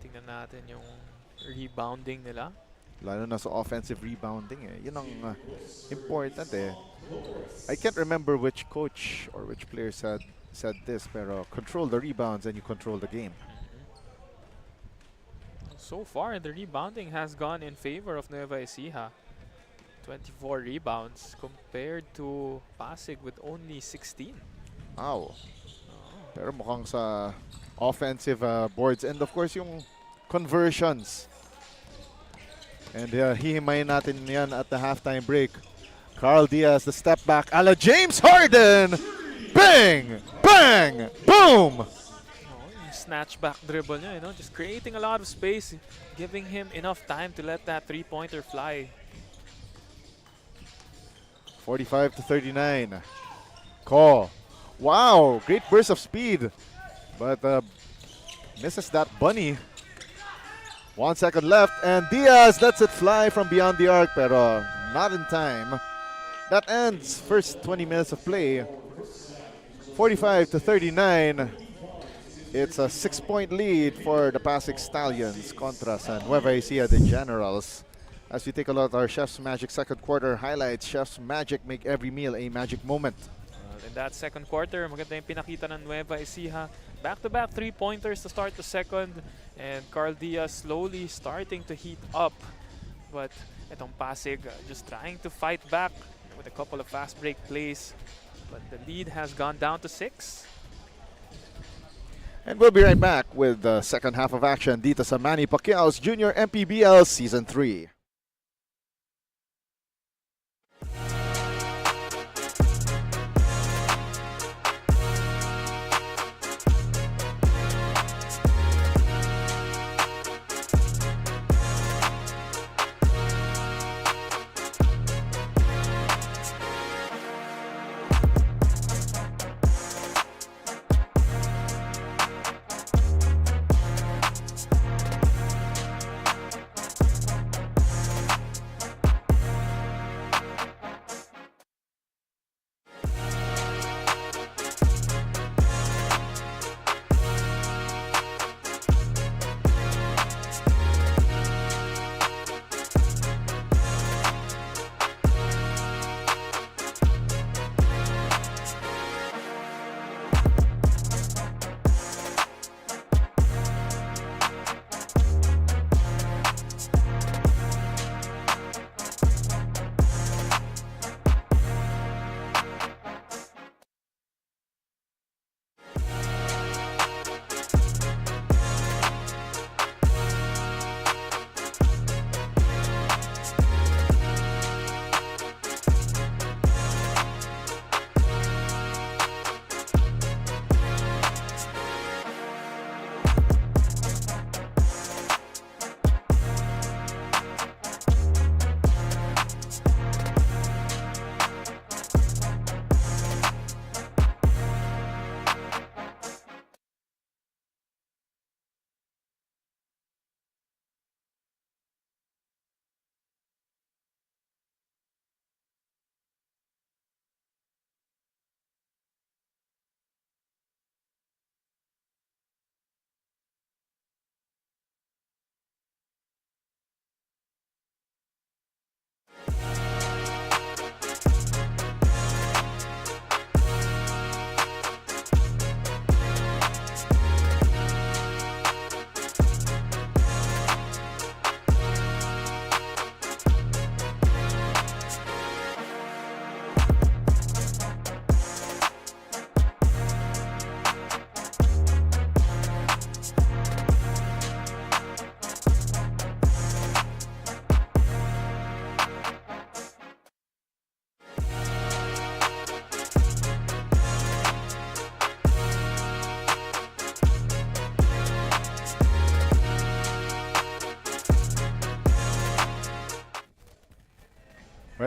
[SPEAKER 4] Tingnan natin yung rebounding nila.
[SPEAKER 3] Lalo na sa offensive rebounding Yun ang important I can't remember which coach or which player said this, pero control the rebounds and you control the game.
[SPEAKER 4] So far, the rebounding has gone in favor of NUEVA ECIJA. 24 rebounds compared to PASIG with only 16.
[SPEAKER 3] Wow. Pero mukhang sa offensive boards and of course yung conversions. And hihimayin natin yan at the halftime break. Carl Diaz, the step back, ala James Harden! Bang! Bang! Boom!
[SPEAKER 4] Snatch back dribble niya, just creating a lot of space, giving him enough time to let that three-pointer fly.
[SPEAKER 3] 45 to 39. Ko. Wow, great burst of speed. But misses that bunny. 1 second left, and Diaz lets it fly from beyond the arc, pero not in time. That ends first 20 minutes of play. 45 to 39. It's a 6-point lead for the PASIG Stallions contra sa NUEVA ECIJA de Generals. As we take a look at our Chef's Magic second quarter highlights, Chef's Magic make every meal a magic moment.
[SPEAKER 4] In that second quarter, maganda yung pinakita ng NUEVA ECIJA. Back-to-back three-pointers to start the second. And Carl Diaz slowly starting to heat up. But itong PASIG just trying to fight back with a couple of fast break plays. But the lead has gone down to 6.
[SPEAKER 3] And we'll be right back with the second half of action dito sa Manny Pacquiao's Junior MPBL Season 3.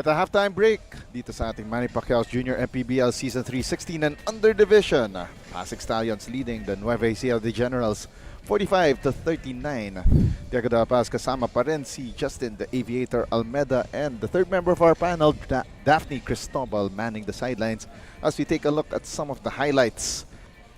[SPEAKER 3] At a halftime break, dito sa ating Manny Pacquiao's Junior MPBL Season 3 16 and under division. PASIG Stallions leading the NUEVA ECIJA the Generals 45-39. Diego de la Paz kasama pa rin si Justin the Aviator Almeda and the third member of our panel, Daphne Cristobal, manning the sidelines as we take a look at some of the highlights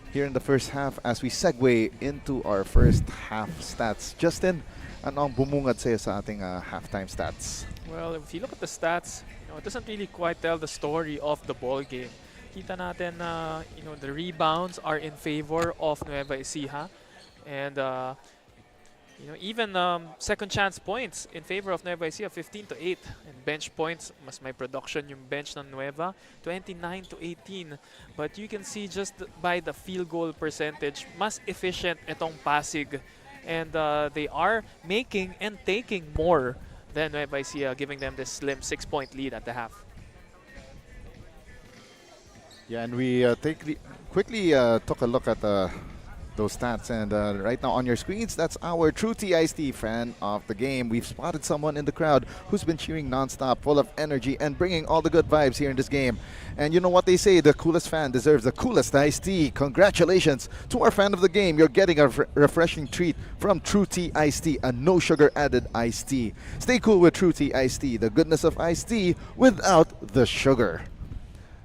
[SPEAKER 3] here in the first half as we segue into our first half stats. Justin, ano ang bumungad sa'yo sa ating halftime stats?
[SPEAKER 4] Well, if you look at the stats, it doesn't really quite tell the story of the ball game. Kita natin na the rebounds are in favor of Nueva Ecija, and even second chance points in favor of Nueva Ecija, 15-8, and bench points, mas may production yung bench ng Nueva, 29-18. But you can see just by the field goal percentage, mas efficient itong Pasig, and they are making and taking more than Nueva Ecija, giving them this slim 6-point lead at the half.
[SPEAKER 3] Yeah, and we quickly took a look at those stats, and right now on your screens, that's our true TIST fan of the game. We've spotted someone in the crowd who's been cheering non-stop, full of energy and bringing all the good vibes here in this game. And you know what they say, the coolest fan deserves the coolest iced tea. Congratulations to our fan of the game. You're getting a refreshing treat from True Tea Iced Tea, a no sugar added iced tea. Stay cool with True Tea Iced Tea, the goodness of iced tea without the sugar.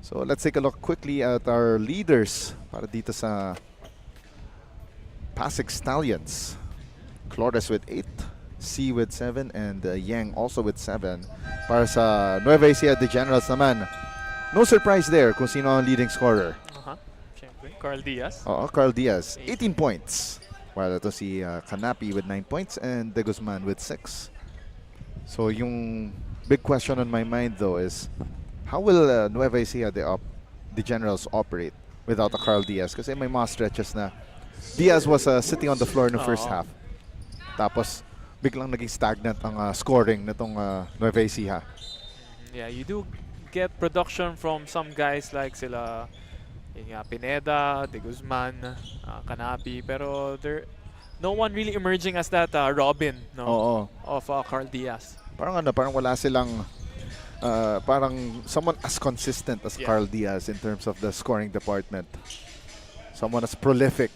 [SPEAKER 3] So let's take a look quickly at our leaders para dito sa PASIG Stallions. Flores with 8, C with 7, and Yang also with 7. Para sa Nueva Ecija the Generals naman, no surprise there kung sino ang leading scorer.
[SPEAKER 4] Siyempre, Carl Diaz.
[SPEAKER 3] Oo, Carl Diaz, 18 points. While ito si Canapi with 9 points and De Guzman with 6. So yung big question on my mind though is, how will Nueva Ecija the Generals operate without a Carl Diaz? Kasi may mga stretches na Diaz was sitting on the floor in the first half. Tapos biglang naging stagnant ang scoring nitong Nueva Ecija.
[SPEAKER 4] Yeah, you do get production from some guys like sila Pineda, De Guzman, Canapi, pero no one really emerging as that Robin of Carl Diaz.
[SPEAKER 3] Parang wala silang parang someone as consistent as Carl Diaz in terms of the scoring department. Someone as prolific,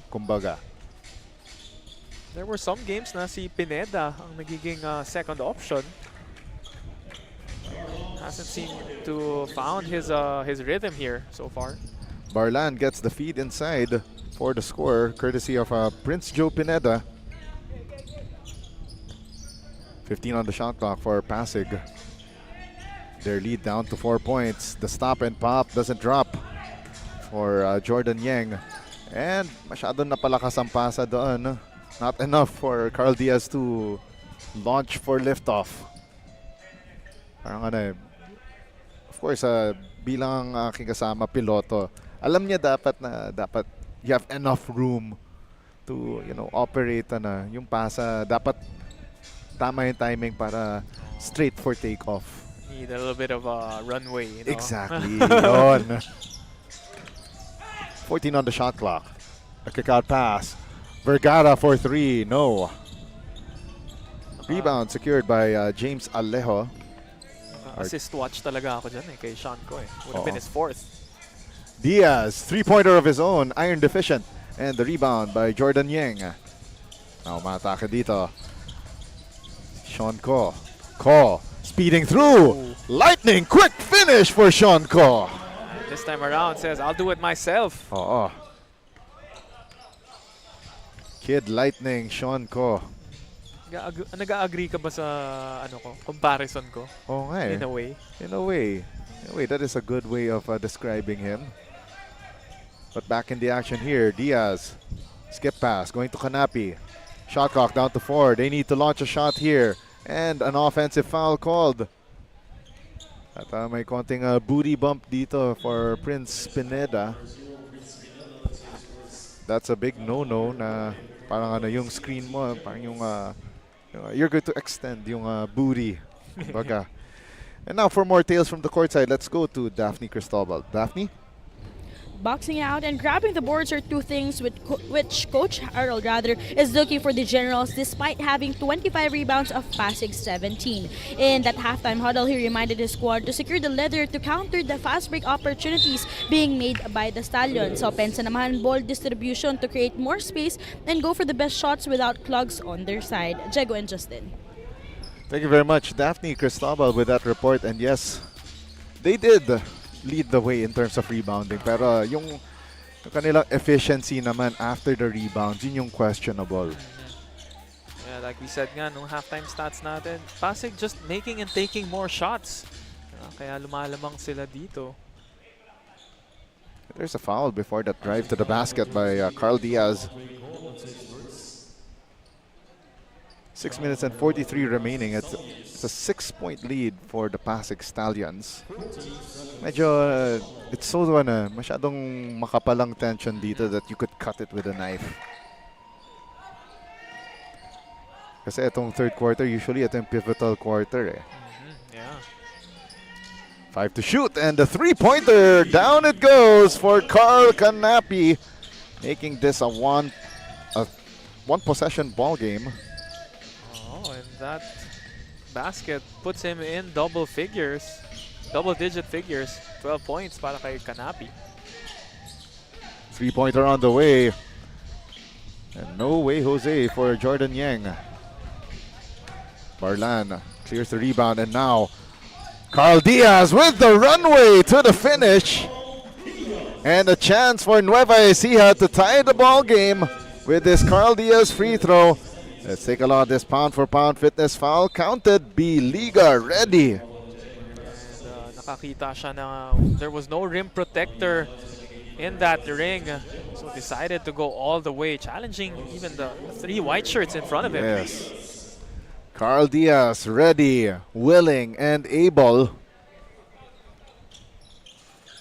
[SPEAKER 3] kumbaga.
[SPEAKER 4] There were some games na si Pineda ang nagiging second option. Hasn't seemed to found his rhythm here so far.
[SPEAKER 3] Barlan gets the feed inside for the score, courtesy of Prince Joe Pineda. 15 on the shot clock for Pasig. Their lead down to 4 points. The stop and pop doesn't drop for Jordan Yang. And masyadong napalakas ang pasa doon. Not enough for Carl Diaz to launch for liftoff. Parang of course, bilang aking kasama piloto, alam niya dapat you have enough room to operate yung pasa. Dapat tama yung timing para straight for takeoff.
[SPEAKER 4] Need a little bit of a runway.
[SPEAKER 3] Exactly. Yun. 14 on the shot clock. A kick-out pass. Vergara for 3. No. Rebound secured by James Alejo.
[SPEAKER 4] Assist watch talaga ako dyan kay Sean ko. Would have been his fourth.
[SPEAKER 3] Diaz, three-pointer of his own, iron deficient. And the rebound by Jordan Yang. Now, umatake dito. Sean Ko. Ko speeding through.
[SPEAKER 4] Ooh.
[SPEAKER 3] Lightning quick finish for Sean Ko.
[SPEAKER 4] This time around says, I'll do it myself.
[SPEAKER 3] Oo. Kid Lightning, Sean Ko.
[SPEAKER 4] Nag-agree ka ba sa comparison ko?
[SPEAKER 3] Oo nga eh.
[SPEAKER 4] In a way.
[SPEAKER 3] In a way, that is a good way of describing him. But back in the action here, Diaz. Skip pass, going to Canapi. Shot clock down to 4. They need to launch a shot here. And an offensive foul called. At may konting booty bump dito for Prince Pineda. That's a big no-no na parang yung screen mo, parang you're going to extend yung booty. Baga. And now for more tales from the courtside, let's go to Daphne Cristobal. Daphne?
[SPEAKER 6] Boxing out and grabbing the boards are two things which Coach Harold is looking for the Generals despite having 25 rebounds of Pasig 17. In that halftime huddle, he reminded his squad to secure the leather to counter the fast break opportunities being made by the Stallions. So Pensa naman bold distribution to create more space and go for the best shots without clogs on their side. Jego and Justin.
[SPEAKER 3] Thank you very much, Daphne Cristobal, with that report. And yes, they did lead the way in terms of rebounding. Pero yung kanilang efficiency naman after the rebounds, yun yung questionable.
[SPEAKER 4] Yeah, like we said nga, nung halftime stats natin, Pasig just making and taking more shots. Kaya lumalamang sila dito.
[SPEAKER 3] There's a foul before that drive to the basket by Carl Diaz. 6 minutes and 43 remaining. It's a 6-point lead for the Pasig Stallions. Medyo, it's so masyadong makapalang tension dito that you could cut it with a knife. Kasi itong third quarter, usually ito yung pivotal quarter eh.
[SPEAKER 4] Yeah.
[SPEAKER 3] 5 to shoot, and the three-pointer, down it goes for Carl Canapi, making this a one possession ball game.
[SPEAKER 4] Oh, and that basket puts him in double-digit figures. 12 points para kay Canapi.
[SPEAKER 3] Three-pointer on the way. And no way, Jose, for Jordan Yang. Barlan clears the rebound, and now Carl Diaz with the runway to the finish. And a chance for Nueva Ecija to tie the ball game with this Carl Diaz free throw. Let's take a look at this pound-for-pound fitness foul. Counted, B-Liga ready.
[SPEAKER 4] And nakakita siya na there was no rim protector in that ring. So decided to go all the way, challenging even the three white shirts in front of him.
[SPEAKER 3] Yes. Carl Diaz ready, willing, and able.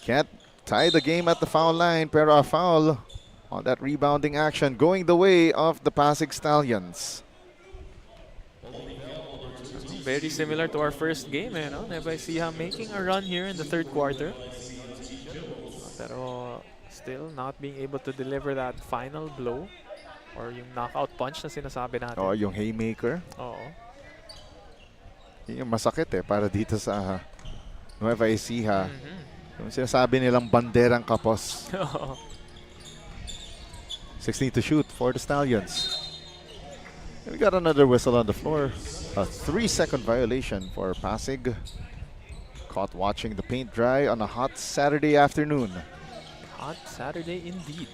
[SPEAKER 3] Can't tie the game at the foul line, pero a foul on that rebounding action going the way of the Pasig Stallions.
[SPEAKER 4] Very similar to our first game, eh, no? Nueva Ecija making a run here in the third quarter. Pero still not being able to deliver that final blow or yung knockout punch na sinasabi natin.
[SPEAKER 3] Oh, yung haymaker.
[SPEAKER 4] Oo.
[SPEAKER 3] Yung masakit eh, para dito sa Nueva Ecija. Yung sinasabi nilang banderang kapos. 16 to shoot for the Stallions. We got another whistle on the floor. A 3-second violation for Pasig. Caught watching the paint dry on a hot Saturday afternoon.
[SPEAKER 4] Hot Saturday indeed.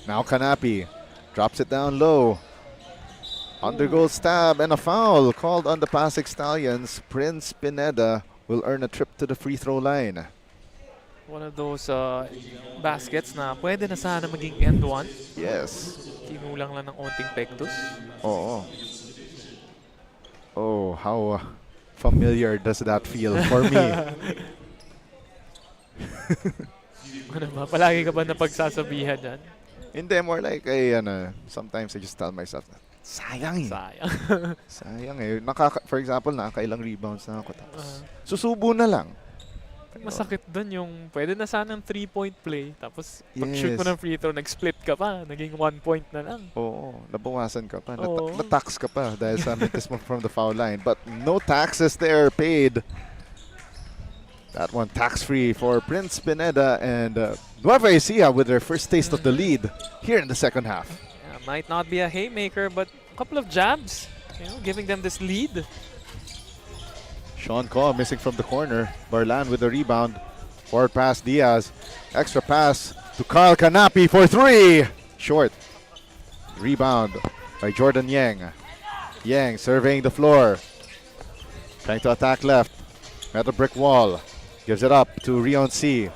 [SPEAKER 3] Now Canapi drops it down low. Undergoes stab and a foul called on the Pasig Stallions. Prince Pineda will earn a trip to the free throw line.
[SPEAKER 4] One of those baskets na pwede na sana maging end one.
[SPEAKER 3] Yes.
[SPEAKER 4] Kinulang lang ng onting pektus.
[SPEAKER 3] Oh. Oh, how familiar does that feel for me?
[SPEAKER 4] Ano ba? Palagi ka ba napagsasabihan yan?
[SPEAKER 3] Hindi, more like, sometimes I just tell myself, sayang eh.
[SPEAKER 4] Sayang.
[SPEAKER 3] Sayang eh. For example, nakakailang rebounds na ako. Tapos, susubo na lang.
[SPEAKER 4] Masakit dun yung pwede na sanang 3-point play. Tapos pag-shoot mo ng free throw, nag-split ka pa. Naging 1 point na lang.
[SPEAKER 3] Oo. Nabawasan ka pa.
[SPEAKER 4] Oo.
[SPEAKER 3] Natax ka pa dahil sa minutes mo from the foul line. But no taxes there paid. That one tax-free for Prince Pineda and Nueva Ecija with their first taste of the lead here in the second half.
[SPEAKER 4] Yeah, might not be a haymaker, but a couple of jabs, giving them this lead.
[SPEAKER 3] Sean Caw missing from the corner. Barlan with the rebound. Forward pass, Diaz. Extra pass to Carl Canapi for 3. Short. Rebound by Jordan Yang. Yang surveying the floor. Trying to attack left. At the brick wall. Gives it up to Rion C.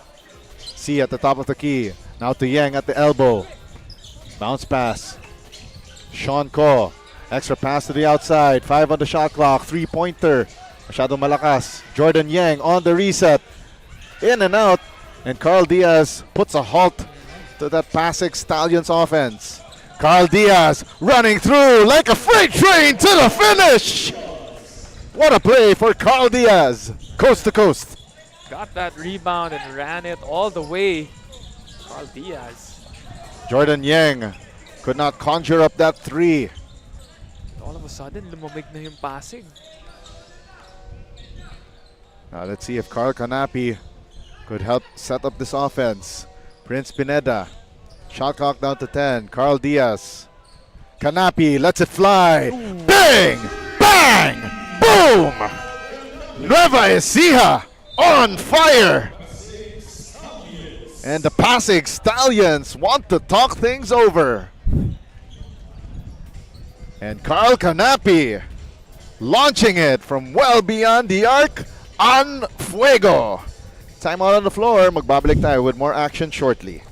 [SPEAKER 3] C at the top of the key. Now to Yang at the elbow. Bounce pass. Sean Caw. Extra pass to the outside. 5 on the shot clock. 3-pointer. Masyadong malakas. Jordan Yang on the reset. In and out. And Carl Diaz puts a halt to that Pasig Stallions offense. Carl Diaz running through like a freight train to the finish. What a play for Carl Diaz. Coast to coast.
[SPEAKER 4] Got that rebound and ran it all the way Carl Diaz.
[SPEAKER 3] Jordan Yang could not conjure up that three.
[SPEAKER 4] All of a sudden, lumamig na yung Pasig.
[SPEAKER 3] Now let's see if Carl Canapi could help set up this offense. Prince Pineda. Shot clock down to 10. Carl Diaz. Canapi lets it fly. Bang! Bang! Boom! Nueva Ecija on fire! And the Pasig Stallions want to talk things over. And Carl Canapi launching it from well beyond the arc. On fuego! Time out on the floor. Magbabalik tayo with more action shortly.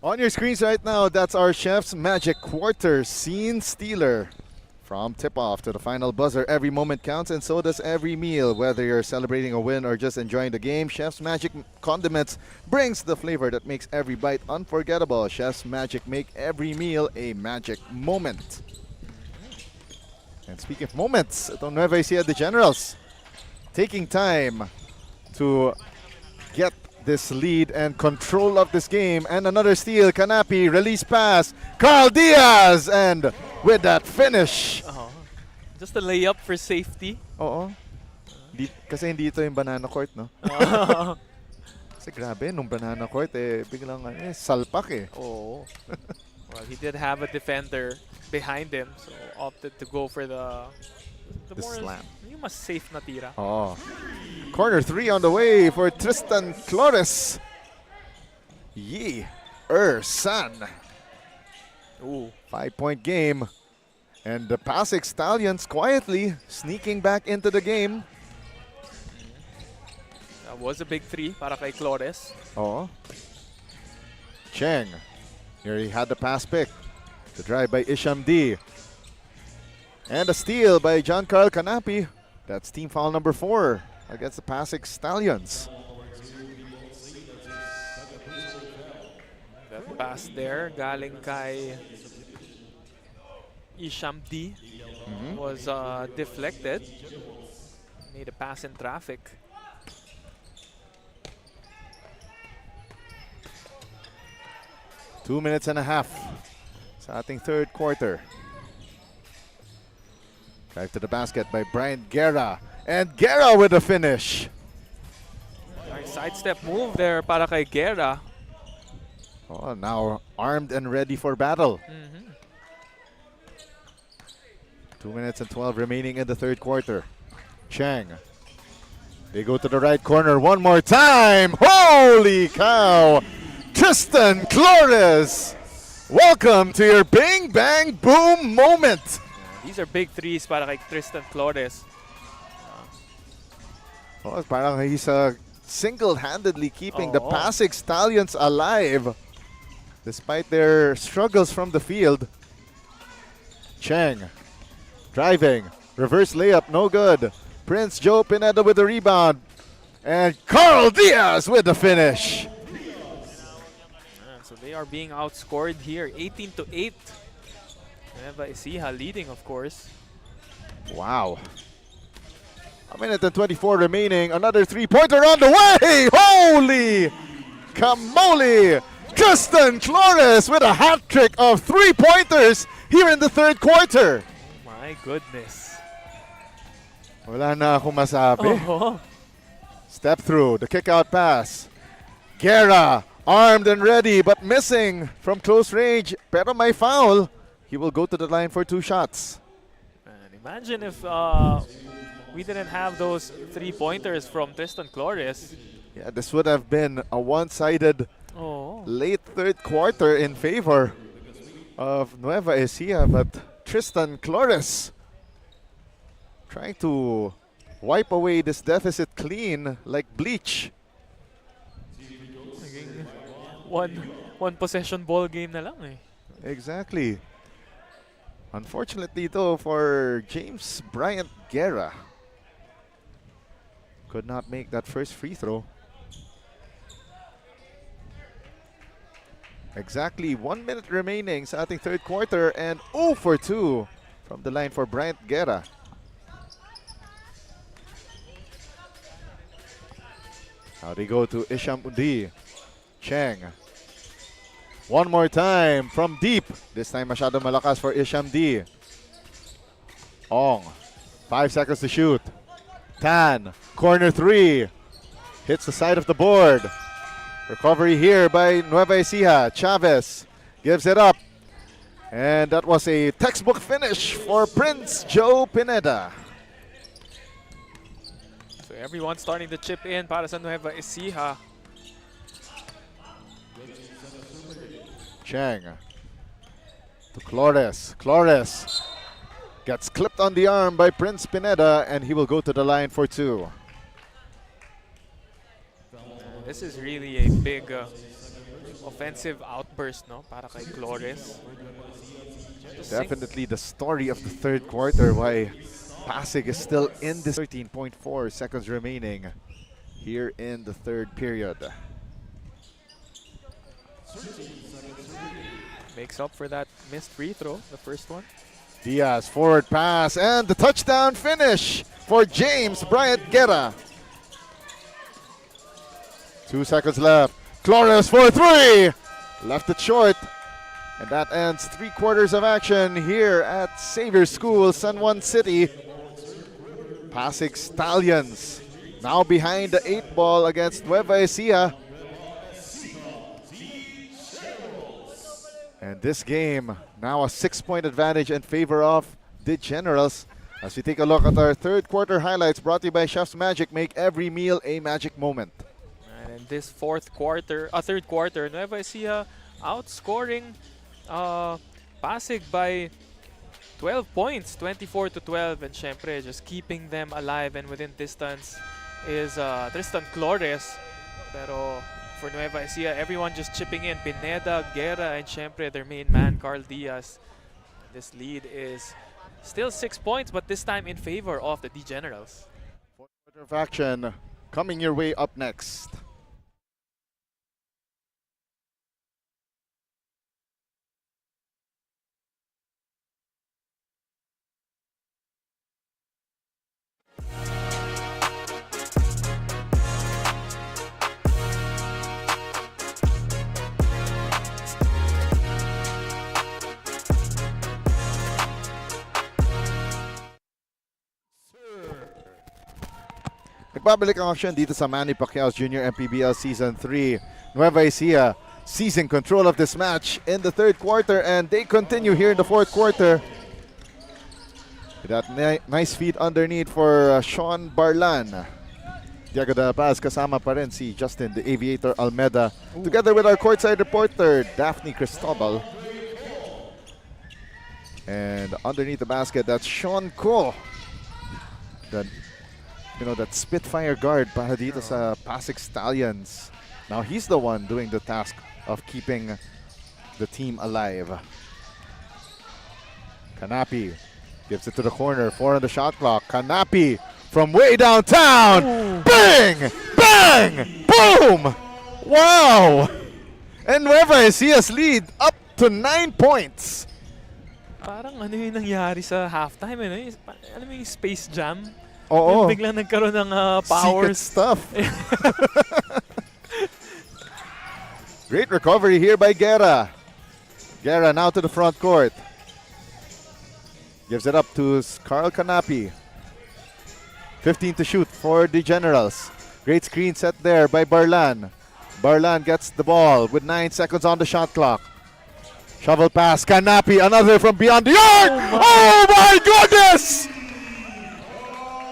[SPEAKER 3] On your screens right now, that's our Chef's Magic Quarter Scene Stealer. From tip-off to the final buzzer, every moment counts and so does every meal. Whether you're celebrating a win or just enjoying the game, Chef's Magic Condiments brings the flavor that makes every bite unforgettable. Chef's Magic make every meal a magic moment. And speaking of moments, itong Nueva Ecija the Generals taking time to get this lead and control of this game. And another steal, Canapi, release pass, Carl Diaz, and with that finish.
[SPEAKER 4] Just a layup for safety.
[SPEAKER 3] Oo. Kasi hindi ito yung banana court, no? Kasi grabe, nung banana court, biglang salpak eh.
[SPEAKER 4] Oh. Well, he did have a defender behind him, so opted to go for the more
[SPEAKER 3] slam.
[SPEAKER 4] Yung mas safe na tira.
[SPEAKER 3] Oh. Corner three on the way for Tristan Flores. San.
[SPEAKER 4] Ooh.
[SPEAKER 3] 5-point game. And the Pasig Stallions quietly sneaking back into the game.
[SPEAKER 4] That was a big three para kay Flores.
[SPEAKER 3] Oh. Cheng. Here he had the pass pick. The drive by Isham D. And a steal by John Carl Canapi. That's team foul number 4 against the Pasig Stallions.
[SPEAKER 4] That pass there, galing kay Isham D, was deflected. Made a pass in traffic.
[SPEAKER 3] Two minutes and a half sa ating third quarter. Drive to the basket by Brian Guerra. And Guerra with the finish.
[SPEAKER 4] Nice sidestep move there para kay Guerra.
[SPEAKER 3] Oh, now armed and ready for battle. 2 minutes and 12 remaining in the third quarter. Chang. They go to the right corner one more time. Holy cow! Tristan Flores. Welcome to your bang bang boom moment.
[SPEAKER 4] These are big threes para kay Tristan Flores.
[SPEAKER 3] Oh, parang he's single-handedly keeping the
[SPEAKER 4] Oo.
[SPEAKER 3] Pasig Stallions alive despite their struggles from the field. Cheng driving, reverse layup, no good. Prince Joe Pineda with the rebound. And Carl Diaz with the finish.
[SPEAKER 4] So they are being outscored here, 18-8. Nueva Ecija leading, of course.
[SPEAKER 3] Wow. A minute and 24 remaining. Another three-pointer on the way. Holy camole! Tristan Flores with a hat trick of three-pointers here in the third quarter.
[SPEAKER 4] My goodness.
[SPEAKER 3] Wala na akong masabi.
[SPEAKER 4] Oh.
[SPEAKER 3] Step through, the kick-out pass. Guerra, armed and ready, but missing from close range. Pero may foul. He will go to the line for 2 shots.
[SPEAKER 4] And imagine if we didn't have those three-pointers from Tristan Flores.
[SPEAKER 3] Yeah, this would have been a one-sided
[SPEAKER 4] Oh.
[SPEAKER 3] late third quarter in favor of Nueva Ecija, but Tristan Flores. Trying to wipe away this deficit clean like bleach.
[SPEAKER 4] Naging one possession ball game na lang eh.
[SPEAKER 3] Exactly. Unfortunately though for James Bryant Guerra. Could not make that first free throw. Exactly 1 minute remaining sa ating third quarter and 0 for 2 from the line for Bryant Guerra. Now they go to Isham Undi. Cheng. One more time from deep. This time masyado malakas for Isham D. Ong. 5 seconds to shoot. Tan. Corner 3. Hits the side of the board. Recovery here by Nueva Ecija. Chavez gives it up. And that was a textbook finish for Prince Joe Pineda.
[SPEAKER 4] So everyone starting to chip in para sa Nueva Ecija.
[SPEAKER 3] Cheng to Flores. Flores gets clipped on the arm by Prince Pineda and he will go to the line for 2.
[SPEAKER 4] This is really a big offensive outburst, no? Para kay Flores.
[SPEAKER 3] Definitely the story of the third quarter, why Pasig is still in this. 13.4 seconds remaining here in the third period.
[SPEAKER 4] Makes up for that missed free throw, the first one.
[SPEAKER 3] Diaz forward pass and the touchdown finish for James Bryant Guerra. 2 seconds left. Flores for 3. Left it short. And that ends 3 quarters of action here at Xavier School, San Juan City. Pasig Stallions now behind the 8 ball against Nueva Ecija. And this game now a 6-point advantage in favor of the Generals. As we take a look at our third quarter highlights brought to you by Chef's Magic, make every meal a magic moment.
[SPEAKER 4] And in this third quarter, Nueva Ecija outscoring Pasig by 12 points, 24-12, and syempre just keeping them alive and within distance is Tristan Flores. Pero for Nueva Ecija, everyone just chipping in. Pineda, Guerra, and syempre their main man, Carl Diaz. This lead is still 6 points, but this time in favor of the D Generals.
[SPEAKER 3] Fourth quarter of action coming your way up next. Nagbabalik ang action dito sa Manny Pacquiao's Junior MPBL Season 3. Nueva Ecija seizing control of this match in the third quarter, and they continue here in the fourth quarter. That nice feed underneath for Sean Barlan. Diego de la Paz kasama pa rin si Justin the Aviator Almeda. Together with our courtside reporter Daphne Cristobal. And underneath the basket, that's Sean Ko. That Spitfire guard para dito sa Pasig Stallions. Now he's the one doing the task of keeping the team alive. Canapi gives it to the corner, 4 on the shot clock. Canapi from way downtown. Ooh. Bang! Bang! Boom! Wow! And Nueva Ecija's lead up to 9 points.
[SPEAKER 4] Parang ano yung nangyari sa halftime, ano yung Space Jam?
[SPEAKER 3] Oo.
[SPEAKER 4] Biglang nagkaroon ng powers.
[SPEAKER 3] Secret stuff. Great recovery here by Guerra. Guerra now to the front court. Gives it up to Carl Canapi. 15 to shoot for the Generals. Great screen set there by Barlan. Barlan gets the ball with 9 seconds on the shot clock. Shovel pass, Canapi, another from beyond the arc! Oh my goodness!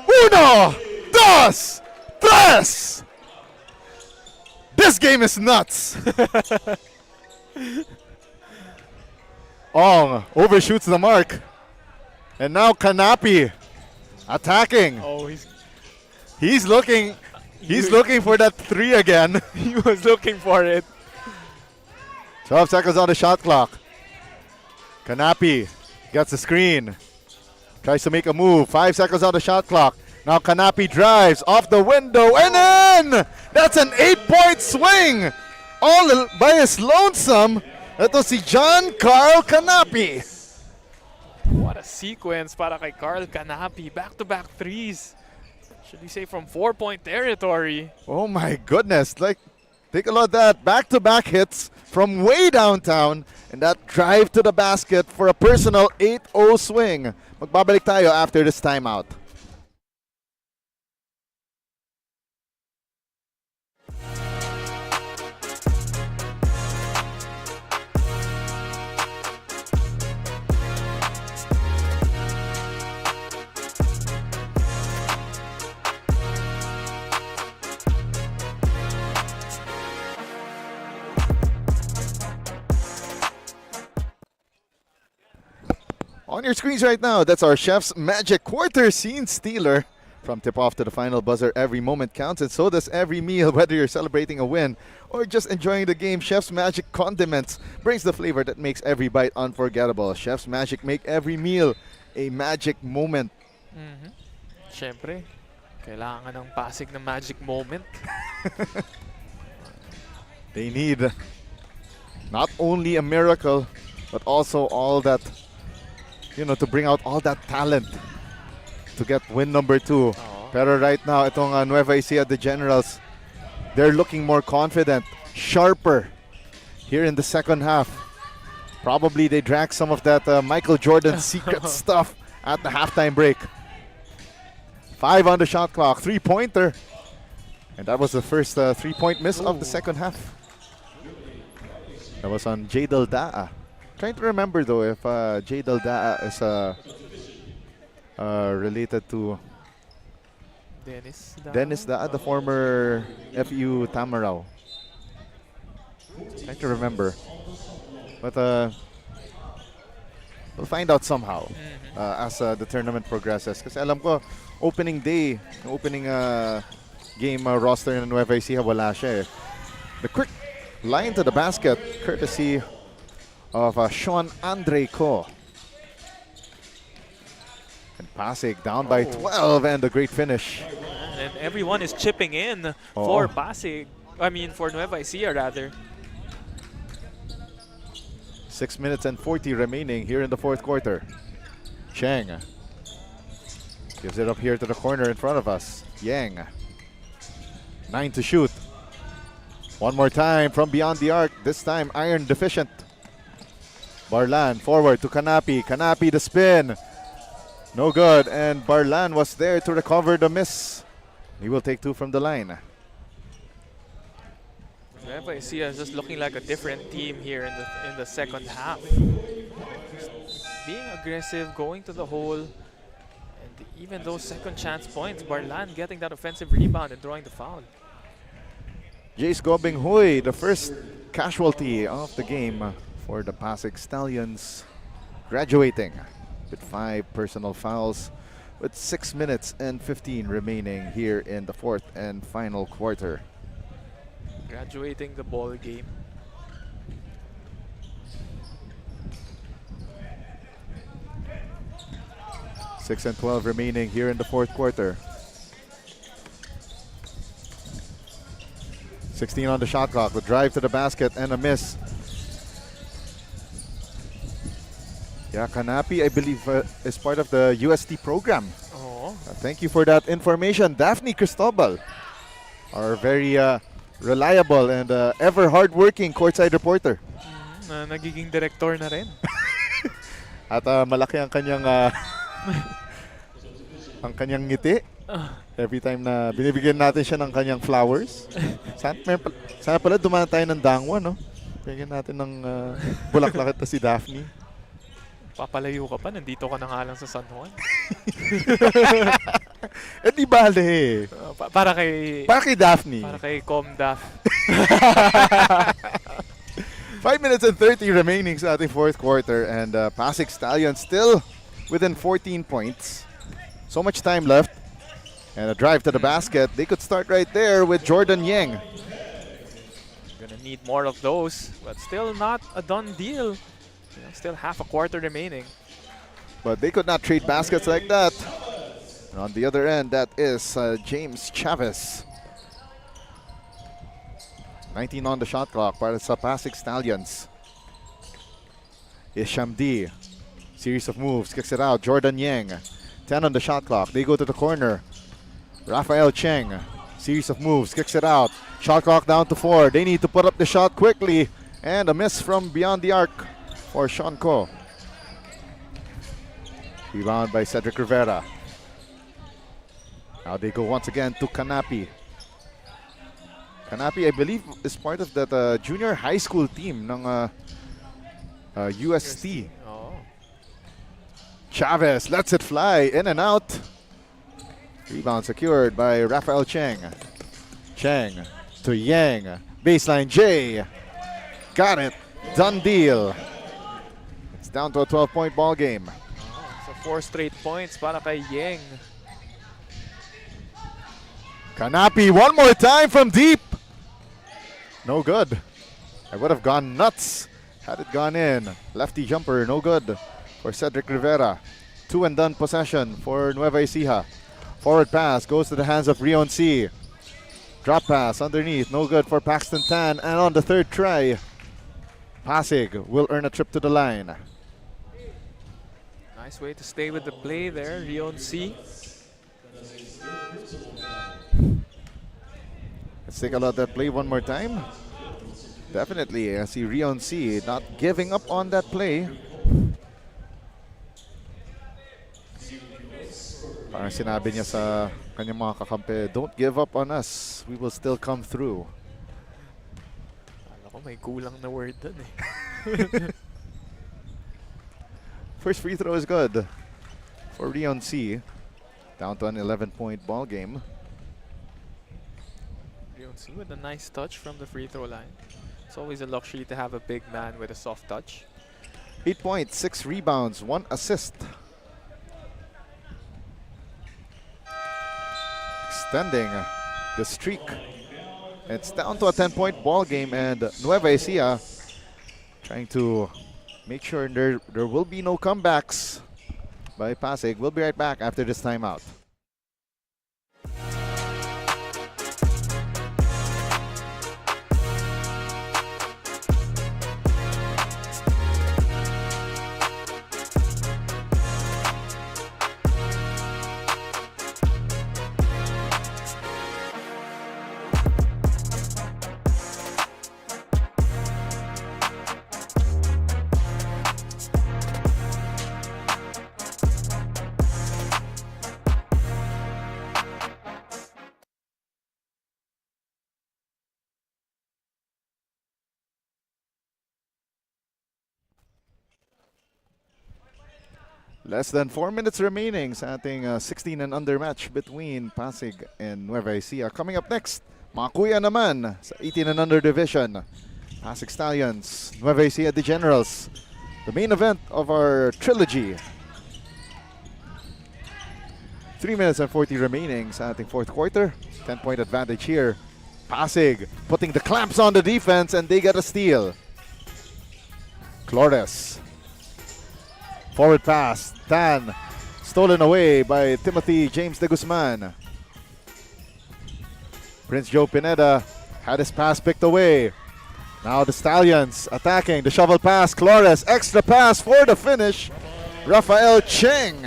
[SPEAKER 3] Uno, dos, tres! This game is nuts! Ong overshoots the mark. And now Kanapi attacking.
[SPEAKER 4] Oh,
[SPEAKER 3] He's looking for that 3 again.
[SPEAKER 4] he was looking for it.
[SPEAKER 3] 12 seconds on the shot clock. Kanapi gets the screen. Tries to make a move. 5 seconds on the shot clock. Now Kanapi drives off the window and in! That's an 8-point swing! All by his lonesome. Ito si John Carl Kanapi.
[SPEAKER 4] What a sequence para kay Carl Kanapi. Back-to-back threes. Should we say from 4-point territory?
[SPEAKER 3] Oh my goodness. Like, take a look at that. Back-to-back hits from way downtown. And that drive to the basket for a personal 8-0 swing. Magbabalik tayo after this timeout. On your screens right now, that's our Chef's Magic Quarter Scene Stealer. From tip-off to the final buzzer, every moment counts, and so does every meal. Whether you're celebrating a win or just enjoying the game, Chef's Magic Condiments brings the flavor that makes every bite unforgettable. Chef's Magic make every meal a magic moment.
[SPEAKER 4] Siyempre, kailangan ng Pasig na magic moment.
[SPEAKER 3] They need not only a miracle, but also all that, to bring out all that talent to get win number 2. Pero right now, itong Nueva Ecija, the Generals, they're looking more confident, sharper here in the second half. Probably they drank some of that Michael Jordan secret stuff at the halftime break. 5 on the shot clock, 3-pointer. And that was the first 3-point miss of the second half. That was on Jadel Daa. Trying to remember though if Jadel Daa is related to Dennis Daa, the former FU Tamaraw. Trying to remember. But we'll find out somehow as the tournament progresses. Kasi alam ko, opening day, opening game roster ng Nueva Ecija, wala siya eh. The quick line to the basket, courtesy of Sean Andre Co. And Pasig down by 12 and a great finish.
[SPEAKER 4] And everyone is chipping in for Pasig. I mean, for Nueva Ecija rather.
[SPEAKER 3] 6 minutes and 40 remaining here in the fourth quarter. Cheng gives it up here to the corner in front of us. Yang. 9 to shoot. One more time from beyond the arc. This time iron deficient. Barlan forward to Kanapi. Kanapi the spin. No good. And Barlan was there to recover the miss. He will take 2 from the line.
[SPEAKER 4] Nueva Ecija is just looking like a different team here in the second half. Being aggressive, going to the hole, and even those second chance points, Barlan getting that offensive rebound and drawing the foul.
[SPEAKER 3] Jace Gobing Huy, the first casualty of the game for the Pasig Stallions, graduating with 5 personal fouls with 6 minutes and 15 remaining here in the fourth and final quarter.
[SPEAKER 4] Graduating the ball game.
[SPEAKER 3] Six and 12 remaining here in the fourth quarter. 16 on the shot clock. The drive to the basket and a miss. Yeah, Kanapi, I believe, is part of the UST program. Thank you for that information. Daphne Cristobal, our very reliable and ever hardworking courtside reporter.
[SPEAKER 4] Nagiging director na rin.
[SPEAKER 3] At malaki ang kanyang ang kanyang ngiti. Every time na binibigyan natin siya ng kanyang flowers. Sana pala dumaan tayo ng dangwa, no? Bigyan natin ng bulaklak at si Daphne.
[SPEAKER 4] Papalayo ka pa, nandito ka na nga lang sa San Juan.
[SPEAKER 3] Eh di bale.
[SPEAKER 4] Para kay
[SPEAKER 3] Daphne.
[SPEAKER 4] Para kay Com Daph.
[SPEAKER 3] 5 minutes and 30 remaining sa ating fourth quarter, and Pasig Stallions still within 14 points. So much time left. And a drive to the basket. They could start right there with Jordan Yang.
[SPEAKER 4] Gonna need more of those, but still not a done deal. Still half a quarter remaining.
[SPEAKER 3] But they could not trade baskets like that. And on the other end, that is James Chavez. 19 on the shot clock para sa PASIG Stallions. Isham D. Series of moves, kicks it out. Jordan Yang. 10 on the shot clock. They go to the corner. Rafael Cheng. Series of moves, kicks it out. Shot clock down to 4. They need to put up the shot quickly. And a miss from beyond the arc for Sean Ko. Rebound by Cedric Rivera. Now they go once again to Kanapi. Kanapi, I believe, is part of that junior high school team ng UST.
[SPEAKER 4] Oh.
[SPEAKER 3] Chavez lets it fly in and out. Rebound secured by Rafael Cheng. Cheng to Yang. Baseline J. Got it. Done deal. It's down to a 12-point ball game.
[SPEAKER 4] So 4 straight points para kay Yang.
[SPEAKER 3] Kanapi one more time from deep. No good. I would have gone nuts had it gone in. Lefty jumper, no good for Cedric Rivera. 2 and done possession for Nueva Ecija. Forward pass goes to the hands of Rion C. Drop pass underneath, no good for Paxton Tan. And on the third try, Pasig will earn a trip to the line.
[SPEAKER 4] Nice way to stay with the play there, Rion C.
[SPEAKER 3] Let's take a look at that play one more time. Definitely, I see Rion C not giving up on that play. Parang sinabi niya sa kanyang mga kakampi, don't give up on us. We will still come through.
[SPEAKER 4] Alam ko may kulang na word dun eh.
[SPEAKER 3] First free throw is good for Rion C. Down to an 11-point ball game.
[SPEAKER 4] Rion C with a nice touch from the free throw line. It's always a luxury to have a big man with a soft touch.
[SPEAKER 3] 8 points, 6 rebounds, 1 assist. Extending the streak. It's down to a 10-point ball game, and Nueva Ecija trying to make sure there will be no comebacks by Pasig. We'll be right back after this timeout. Less than 4 minutes remaining sa ating 16 and under match between Pasig and Nueva Ecija. Coming up next, mga kuya naman sa 18 and under division. Pasig Stallions, Nueva Ecija the Generals. The main event of our trilogy. 3 minutes and 40 remaining sa ating fourth quarter. 10-point advantage here. Pasig putting the clamps on the defense, and they get a steal. Flores. Forward pass, Tan, stolen away by Timothy James de Guzman. Prince Joe Pineda had his pass picked away. Now the Stallions attacking, the shovel pass, Flores, extra pass for the finish, Rafael Cheng.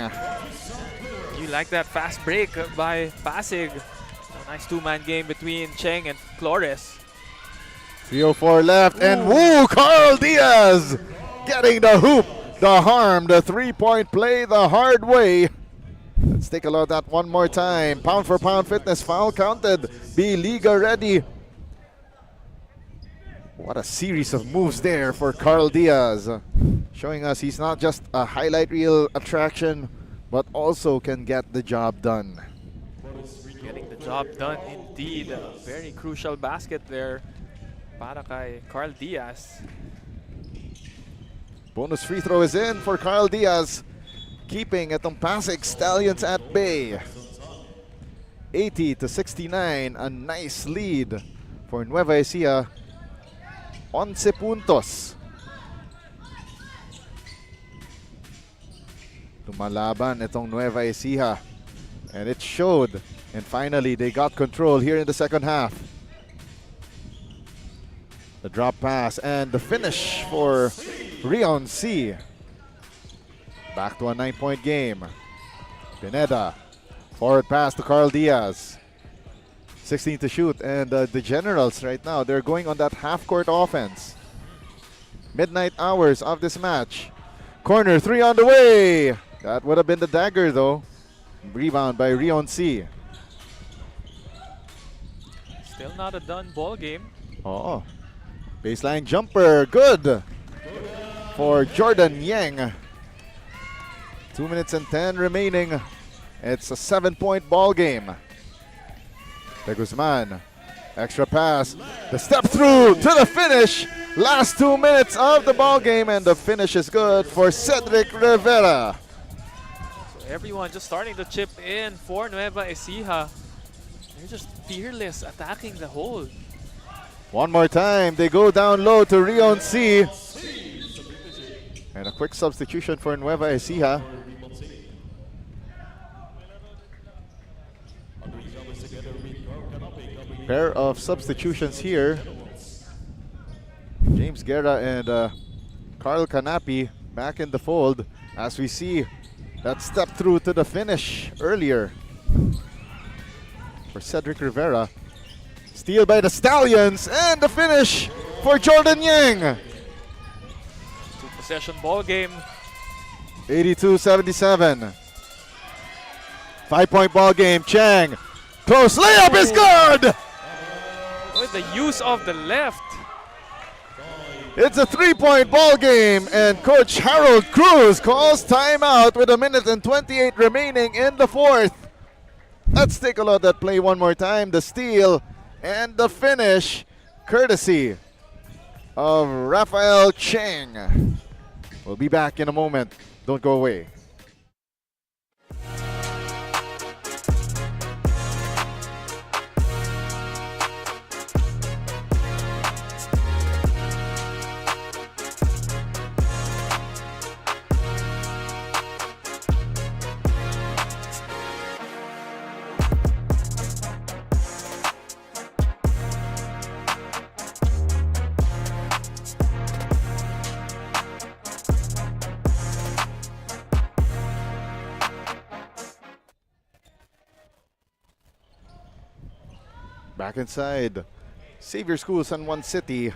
[SPEAKER 4] You like that fast break by Pasig. A nice two-man game between Cheng and Flores.
[SPEAKER 3] 3:04 left, and woo, Carl Diaz getting the hoop. The harm, the three-point play the hard way. Let's take a look at that one more time. Pound for pound fitness foul counted. Be Liga ready. What a series of moves there for Carl Diaz. Showing us he's not just a highlight reel attraction, but also can get the job done.
[SPEAKER 4] Getting the job done indeed. A very crucial basket there para kay Carl Diaz.
[SPEAKER 3] Bonus free throw is in for Carl Diaz. keeping itong Pasig Stallions at bay. 80-69, a nice lead for Nueva Ecija. 11 puntos. Lumalaban itong Nueva Ecija, and it showed. And finally, they got control here in the second half. The drop pass and the finish for Rion C. Back to a 9-point game. Pineda, forward pass to Carl Diaz. 16 to shoot, and the Generals right now, they're going on that half-court offense. Midnight hours of this match. Corner 3 on the way. That would have been the dagger though. Rebound by Rion C.
[SPEAKER 4] Still not a done ball game.
[SPEAKER 3] Oh, baseline jumper, good for Jordan Yang. 2 minutes and 10 remaining. It's a 7-point ball game. De Guzman, extra pass, the step through to the finish. Last 2 minutes of the ball game, and the finish is good for Cedric Rivera.
[SPEAKER 4] So everyone just starting to chip in for Nueva Ecija. They're just fearless attacking the hole.
[SPEAKER 3] One more time, they go down low to Rion C. And a quick substitution for Nueva Ecija. Pair of substitutions here. James Guerra and Carl Canapi back in the fold as we see that step through to the finish earlier for Cedric Rivera. Steal by the Stallions, and the finish for Jordan Yang.
[SPEAKER 4] 2-possession ball game.
[SPEAKER 3] 82-77. 5-point ball game. Chang, close layup is good.
[SPEAKER 4] With the use of the left.
[SPEAKER 3] It's a 3-point ball game, and Coach Harold Cruz calls timeout with 1:28 remaining in the fourth. Let's take a look at that play one more time. The steal and the finish, courtesy of Rafael Cheng. We'll be back in a moment. Don't go away. Back inside Xavier School, San Juan City,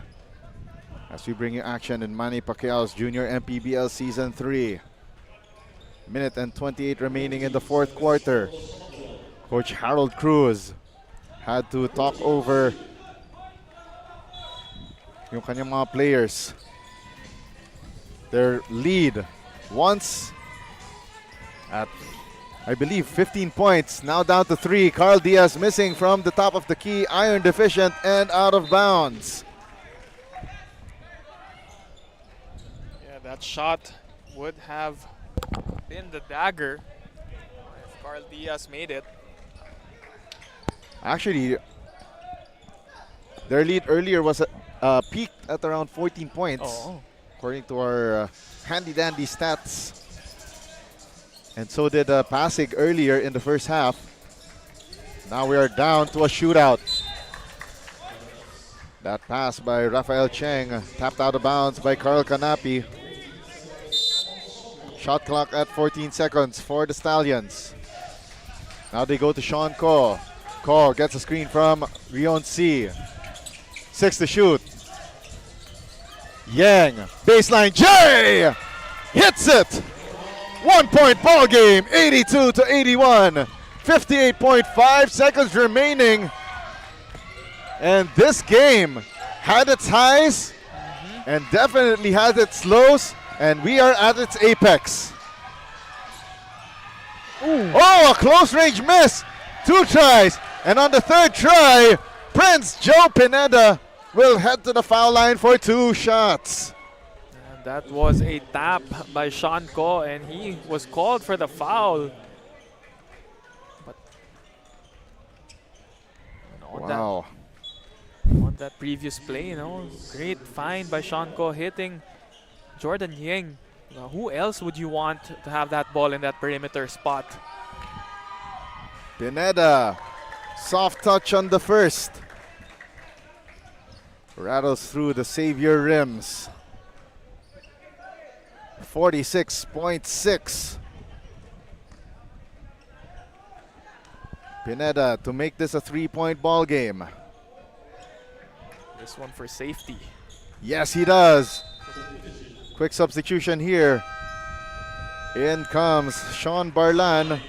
[SPEAKER 3] as we bring you action in Manny Pacquiao's Junior MPBL Season 3. 1:28 remaining in the fourth quarter. Coach Harold Cruz had to talk over yung kanyang mga players. Their lead once at, I believe, 15 points, now down to 3. Carl Diaz missing from the top of the key, iron deficient and out of bounds.
[SPEAKER 4] Yeah, that shot would have been the dagger if Carl Diaz made it.
[SPEAKER 3] Actually, their lead earlier was peaked at around 14 points, according to our handy-dandy stats. And so did Pasig earlier in the first half. Now we are down to a shootout. That pass by Rafael Cheng, tapped out of bounds by Carl Canapi. Shot clock at 14 seconds for the Stallions. Now they go to Sean Ko. Ko gets a screen from Rion C. 6 to shoot. Yang, baseline J! Hits it! 1-point ball game, 82-81. 58.5 seconds remaining. And this game had its highs and definitely has its lows, and we are at its apex. Oh, a close range miss. 2 tries, and on the third try, Prince Joe Pineda will head to the foul line for 2 shots.
[SPEAKER 4] And That was a tap by Sean Ko, and he was called for the foul. But
[SPEAKER 3] Wow.
[SPEAKER 4] on that previous play, great find by Sean Ko hitting Jordan Yang. Who else would you want to have that ball in that perimeter spot?
[SPEAKER 3] Pineda, soft touch on the first. Rattles through the Xavier rims. 46.6. Pineda to make this a 3-point ball game.
[SPEAKER 4] This one for safety.
[SPEAKER 3] Yes, he does. Quick substitution here. In comes Sean Barlan.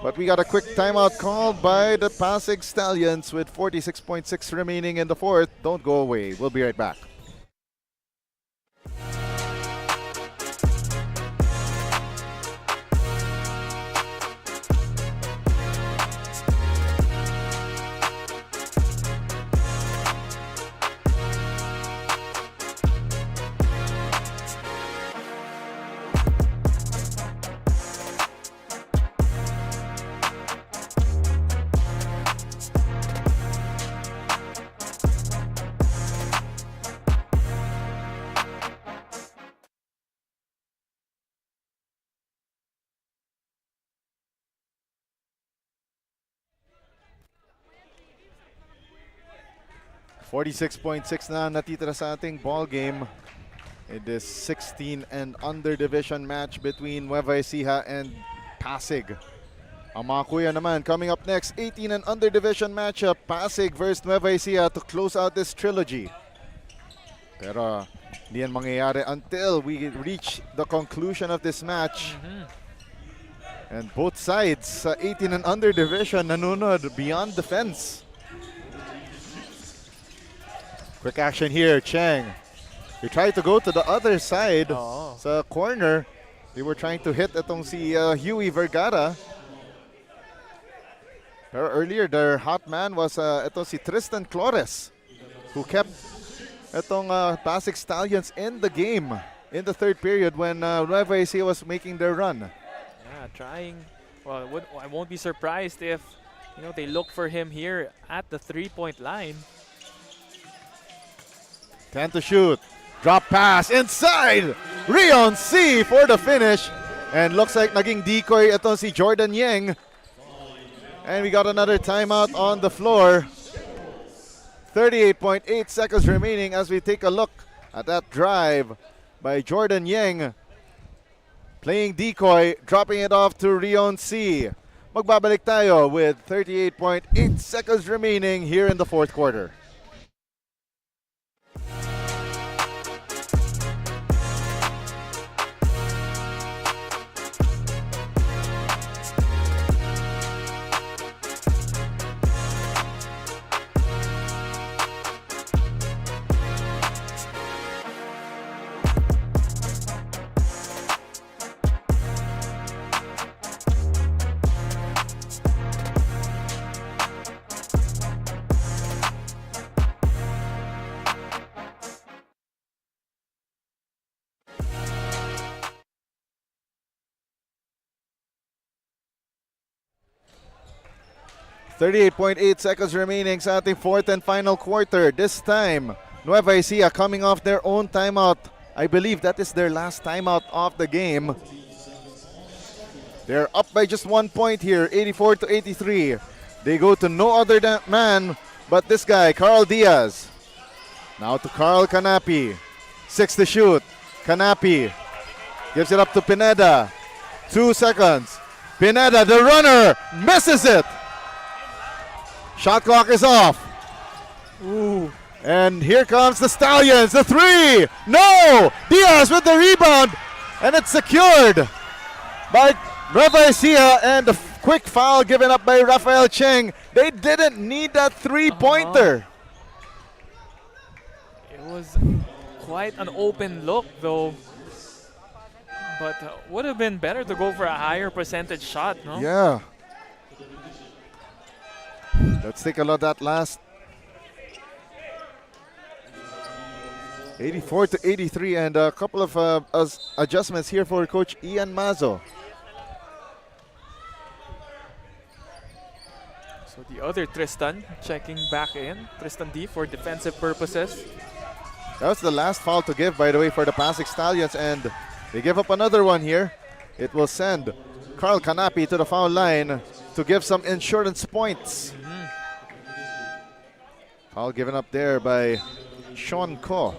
[SPEAKER 3] But we got a quick timeout called by the PASIG Stallions with 46.6 remaining in the fourth. Don't go away. We'll be right back. .6 na natitira sa ating ball game. It is 16 and under division match between Nueva Ecija and PASIG. Ang mga kuya naman coming up next, 18 and under division matchup, PASIG versus Nueva Ecija to close out this trilogy. Pero hindi yan mangyayari until we reach the conclusion of this match. And both sides sa 18 and under division nanunod beyond the fence. Quick action here, Cheng. He tried to go to the other side sa corner. They were trying to hit itong si Huey Vergara. Pero earlier, their hot man was itong si Tristan Flores, who kept itong PASIG Stallions in the game in the third period when Nueva Ecija was making their run.
[SPEAKER 4] Yeah, trying. Well, I won't be surprised if they look for him here at the 3-point line.
[SPEAKER 3] 10 to shoot. Drop pass inside. Rion C for the finish. And looks like naging decoy itong si Jordan Yang. And we got another timeout on the floor. 38.8 seconds remaining as we take a look at that drive by Jordan Yang. Playing decoy, dropping it off to Rion C. Magbabalik tayo with 38.8 seconds remaining here in the fourth quarter. .8 seconds remaining sa ating fourth and final quarter. This time, Nueva Ecija coming off their own timeout. I believe that is their last timeout of the game. They're up by just 1 point here, 84-83. They go to no other man but this guy, Carl Diaz. Now to Carl Canapi. 6 to shoot. Canapi gives it up to Pineda. 2 seconds. Pineda, the runner, misses it. Shot clock is off. Ooh. And here comes the Stallions, the three. No! Diaz with the rebound. And it's secured by Nueva Ecija, and the quick foul given up by Rafael Cheng. They didn't need that three-pointer.
[SPEAKER 4] It was quite an open look though. But would have been better to go for a higher percentage shot, no?
[SPEAKER 3] Yeah. Let's take a look at that last. 84 to 83, and a couple of adjustments here for Coach Ian Mazo.
[SPEAKER 4] So the other Tristan checking back in. Tristan D for defensive purposes.
[SPEAKER 3] That was the last foul to give, by the way, for the PASIG Stallions, and they give up another one here. It will send Carl Canapi to the foul line to give some insurance points. Foul given up there by Sean Ko.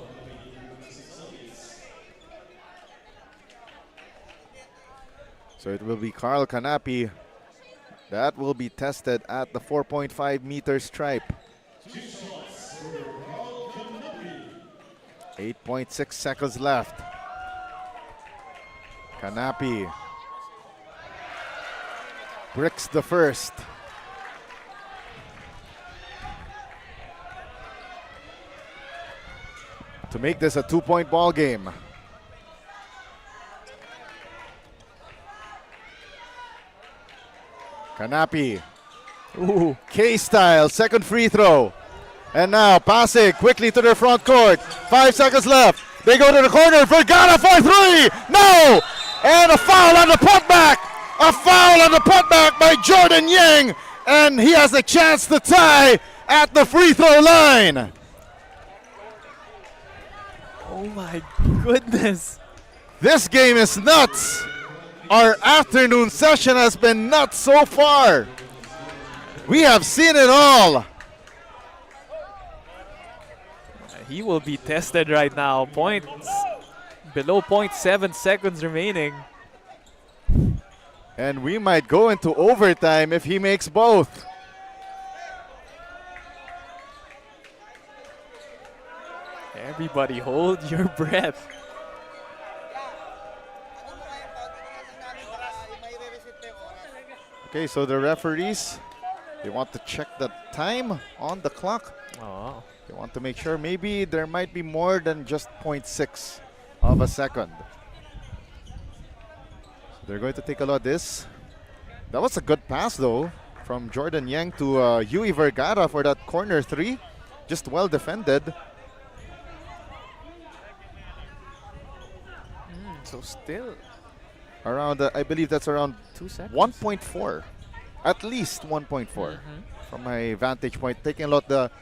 [SPEAKER 3] So it will be Carl Canapi that will be tested at the 4.5 meter stripe. 8.6 seconds left. Canapi bricks the first. To make this a 2-point ball game. Canapi.
[SPEAKER 4] Ooh.
[SPEAKER 3] K-style, second free throw. And now Pasig quickly to their front court. 5 seconds left. They go to the corner. Vergara for three. No! And a foul on the putback. A foul on the putback by Jordan Yang. And he has a chance to tie at the free throw line.
[SPEAKER 4] Oh my goodness.
[SPEAKER 3] This game is nuts. Our afternoon session has been nuts so far. We have seen it all.
[SPEAKER 4] He will be tested right now. Points below 0.7 seconds remaining.
[SPEAKER 3] And we might go into overtime if he makes both.
[SPEAKER 4] Everybody hold your breath.
[SPEAKER 3] Okay, so the referees, they want to check the time on the clock.
[SPEAKER 4] Oh.
[SPEAKER 3] They want to make sure maybe there might be more than just 0.6 of a second. So they're going to take a look at this. That was a good pass though from Jordan Yang to Yui Vergara for that corner three. Just well defended.
[SPEAKER 4] So still
[SPEAKER 3] Around, I believe that's around
[SPEAKER 4] 2 seconds.
[SPEAKER 3] 1.4. At least 1.4 from my vantage point. Taking a look at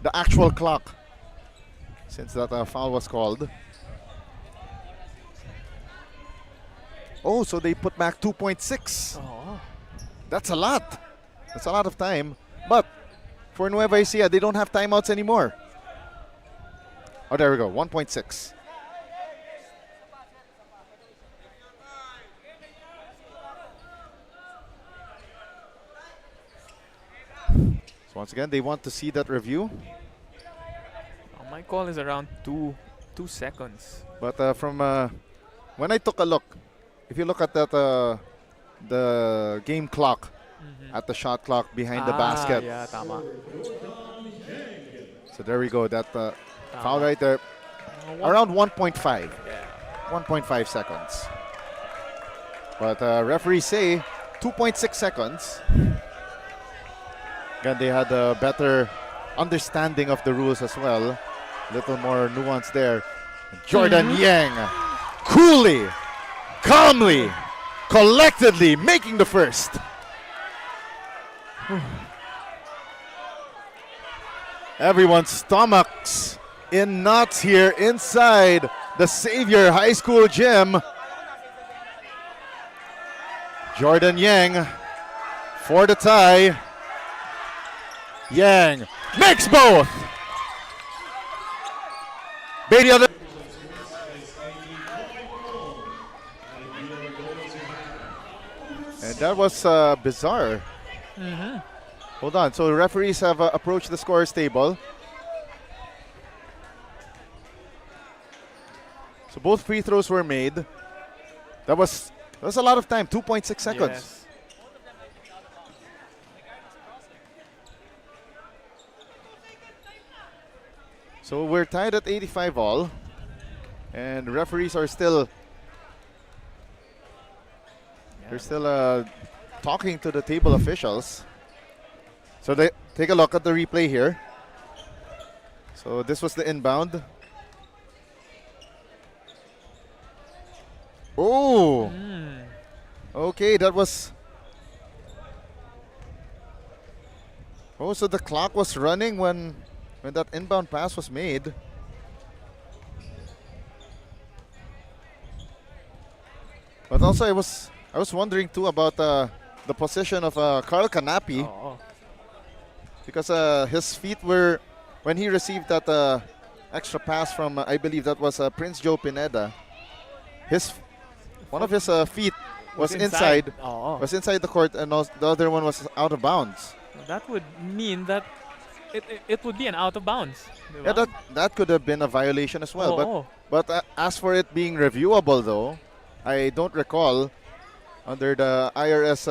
[SPEAKER 3] the actual clock since that foul was called. Oh, so they put back 2.6.
[SPEAKER 4] Oh.
[SPEAKER 3] That's a lot. That's a lot of time. But for Nueva Ecija, they don't have timeouts anymore. Oh, there we go. 1.6. So once again, they want to see that review.
[SPEAKER 4] Oh, my call is around 2 seconds.
[SPEAKER 3] But from when I took a look, if you look at that, the game clock, at the shot clock behind the basket.
[SPEAKER 4] Yeah, tama.
[SPEAKER 3] So there we go. That foul right there, around 1.5.
[SPEAKER 4] Yeah.
[SPEAKER 3] 1.5 seconds. But referees say 2.6 seconds. Again, they had a better understanding of the rules as well. Little more nuance there. Jordan Yang, coolly, calmly, collectedly making the first. Everyone's stomachs in knots here inside the Xavier High School gym. Jordan Yang for the tie. Yang makes both. Beatty on the and that was bizarre. Hold on. So the referees have approached the scorer's table. So both free throws were made. That was a lot of time. 2.6 seconds.
[SPEAKER 4] Yes.
[SPEAKER 3] So we're tied at 85 all. And referees are still they're still talking to the table officials. So they take a look at the replay here. So this was the inbound. Oh,
[SPEAKER 4] Hmm.
[SPEAKER 3] okay, that was. Oh, so the clock was running when that inbound pass was made. But also, I was wondering too about the position of Carl Canapi,
[SPEAKER 4] Oo.
[SPEAKER 3] because his feet were, when he received that extra pass from I believe that was Prince Joe Pineda. His one of his feet was inside
[SPEAKER 4] Oo.
[SPEAKER 3] the court, and the other one was out of bounds.
[SPEAKER 4] That would mean that it would be an out of bounds. Di
[SPEAKER 3] Yeah,
[SPEAKER 4] ba?
[SPEAKER 3] that could have been a violation as well.
[SPEAKER 4] Oo.
[SPEAKER 3] But as for it being reviewable, though, I don't recall under the IRS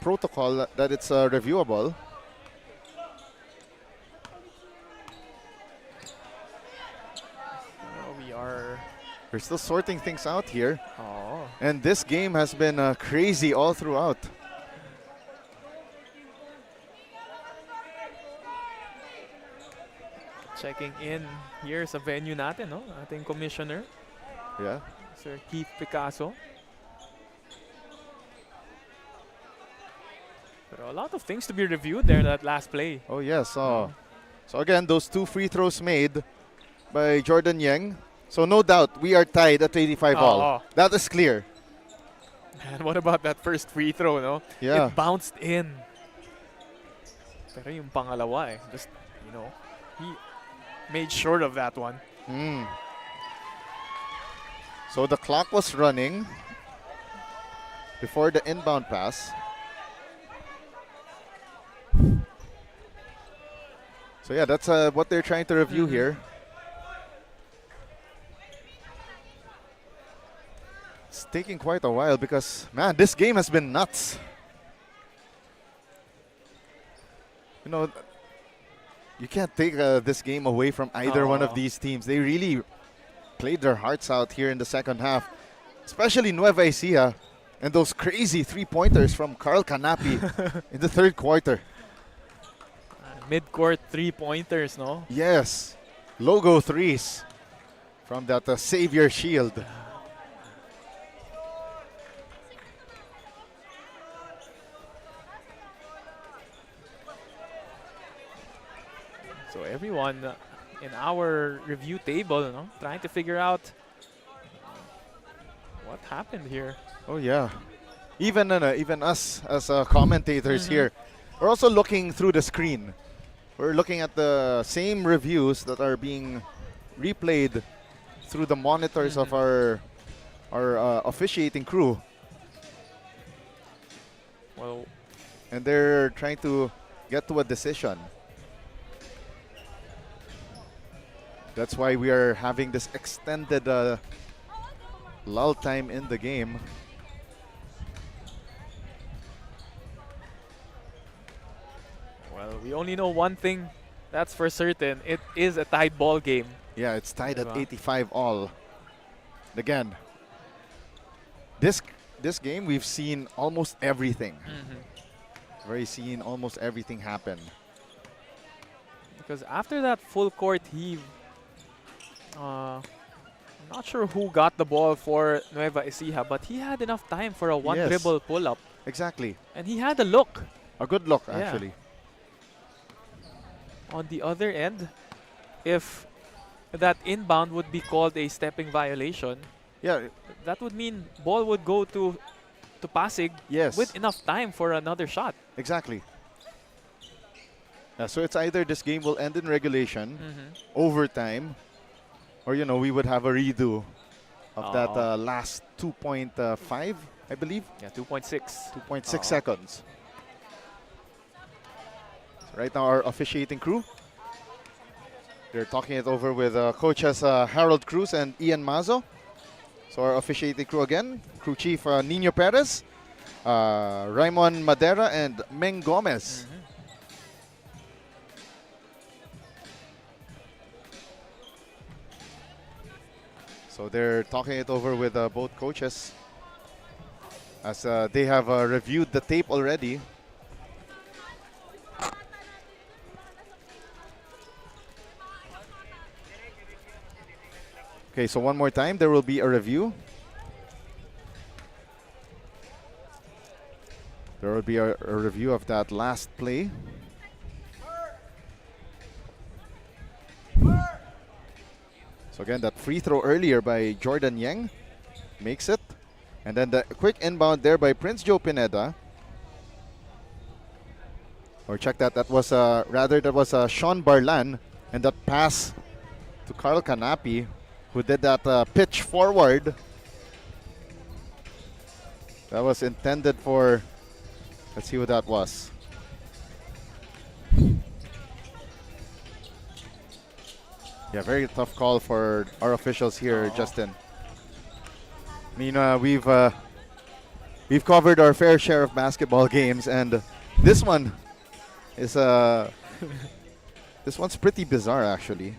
[SPEAKER 3] protocol that it's reviewable.
[SPEAKER 4] We are.
[SPEAKER 3] We're still sorting things out here,
[SPEAKER 4] Oo.
[SPEAKER 3] and this game has been crazy all throughout.
[SPEAKER 4] Checking in here sa venue natin, no? Ating commissioner,
[SPEAKER 3] Yeah.
[SPEAKER 4] Sir Keith Picasso. Pero a lot of things to be reviewed there, that last play.
[SPEAKER 3] Oh yes. So again, those two free throws made by Jordan Yang. So no doubt we are tied at 85 all.
[SPEAKER 4] Oo.
[SPEAKER 3] That is clear.
[SPEAKER 4] And what about that first free throw, no?
[SPEAKER 3] Yeah.
[SPEAKER 4] It bounced in. Pero yung pangalawa just, he made short of that one.
[SPEAKER 3] Mm. So the clock was running before the inbound pass. So yeah, that's what they're trying to review here. It's taking quite a while because, man, this game has been nuts. You can't take this game away from either one of these teams. They really played their hearts out here in the second half, especially Nueva Ecija and those crazy three-pointers from Carl Canapi in the third quarter.
[SPEAKER 4] Mid-court three-pointers, no?
[SPEAKER 3] Yes, logo threes from that Xavier shield.
[SPEAKER 4] So everyone in our review table, no, trying to figure out what happened here.
[SPEAKER 3] Oh yeah, even us as commentators here, we're also looking through the screen. We're looking at the same reviews that are being replayed through the monitors of our officiating crew,
[SPEAKER 4] Well,
[SPEAKER 3] and they're trying to get to a decision. That's why we are having this extended lull time in the game.
[SPEAKER 4] well, we only know one thing. That's for certain. It is a tied ball game.
[SPEAKER 3] Yeah, it's tied at
[SPEAKER 4] Diba?
[SPEAKER 3] 85 all. Again, this game we've seen almost everything. We've seen almost everything happen.
[SPEAKER 4] Because after that full court heave, I'm not sure who got the ball for Nueva Ecija, but he had enough time for a one
[SPEAKER 3] Yes.
[SPEAKER 4] dribble pull-up.
[SPEAKER 3] Exactly.
[SPEAKER 4] And he had a look.
[SPEAKER 3] A good look,
[SPEAKER 4] Yeah.
[SPEAKER 3] actually.
[SPEAKER 4] On the other end, if that inbound would be called a stepping violation,
[SPEAKER 3] Yeah,
[SPEAKER 4] that would mean ball would go to Pasig
[SPEAKER 3] yes.
[SPEAKER 4] with enough time for another shot.
[SPEAKER 3] Exactly. So it's either this game will end in regulation, overtime, or we would have a redo of that last 2.5, I believe,
[SPEAKER 4] Yeah, 2.6.
[SPEAKER 3] 2.6 seconds. So right now, our officiating crew, they're talking it over with coaches Harold Cruz and Ian Mazo. So our officiating crew again, crew chief Nino Perez, Raymond Madera, and Meng Gomez. So they're talking it over with both coaches as they have reviewed the tape already. Okay, so one more time, there will be a review. There will be a review of that last play. So again, that free throw earlier by Jordan Yang makes it. And then the quick inbound there by Prince Joe Pineda. Or check that, that was Sean Barlan. And that pass to Carl Canapi, who did that pitch forward. That was intended for, let's see what that was. Yeah, very tough call for our officials here, Justin. I mean, we've covered our fair share of basketball games, and this one is this one's pretty bizarre, actually.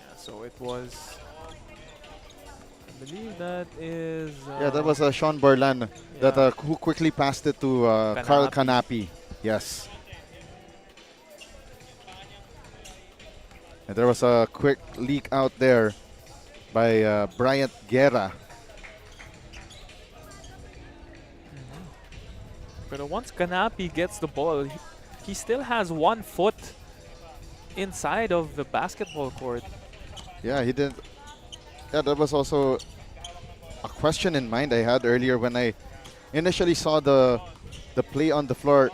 [SPEAKER 4] Yeah, so it was, I believe that is...
[SPEAKER 3] yeah, that was Sean Barlan that who quickly passed it to Carl Canapi. Yes. And there was a quick leak out there by Bryant Guerra.
[SPEAKER 4] But once Canapi gets the ball, he still has 1 foot inside of the basketball court.
[SPEAKER 3] Yeah, he did. Yeah, that was also a question in mind I had earlier when I initially saw the play on the floor.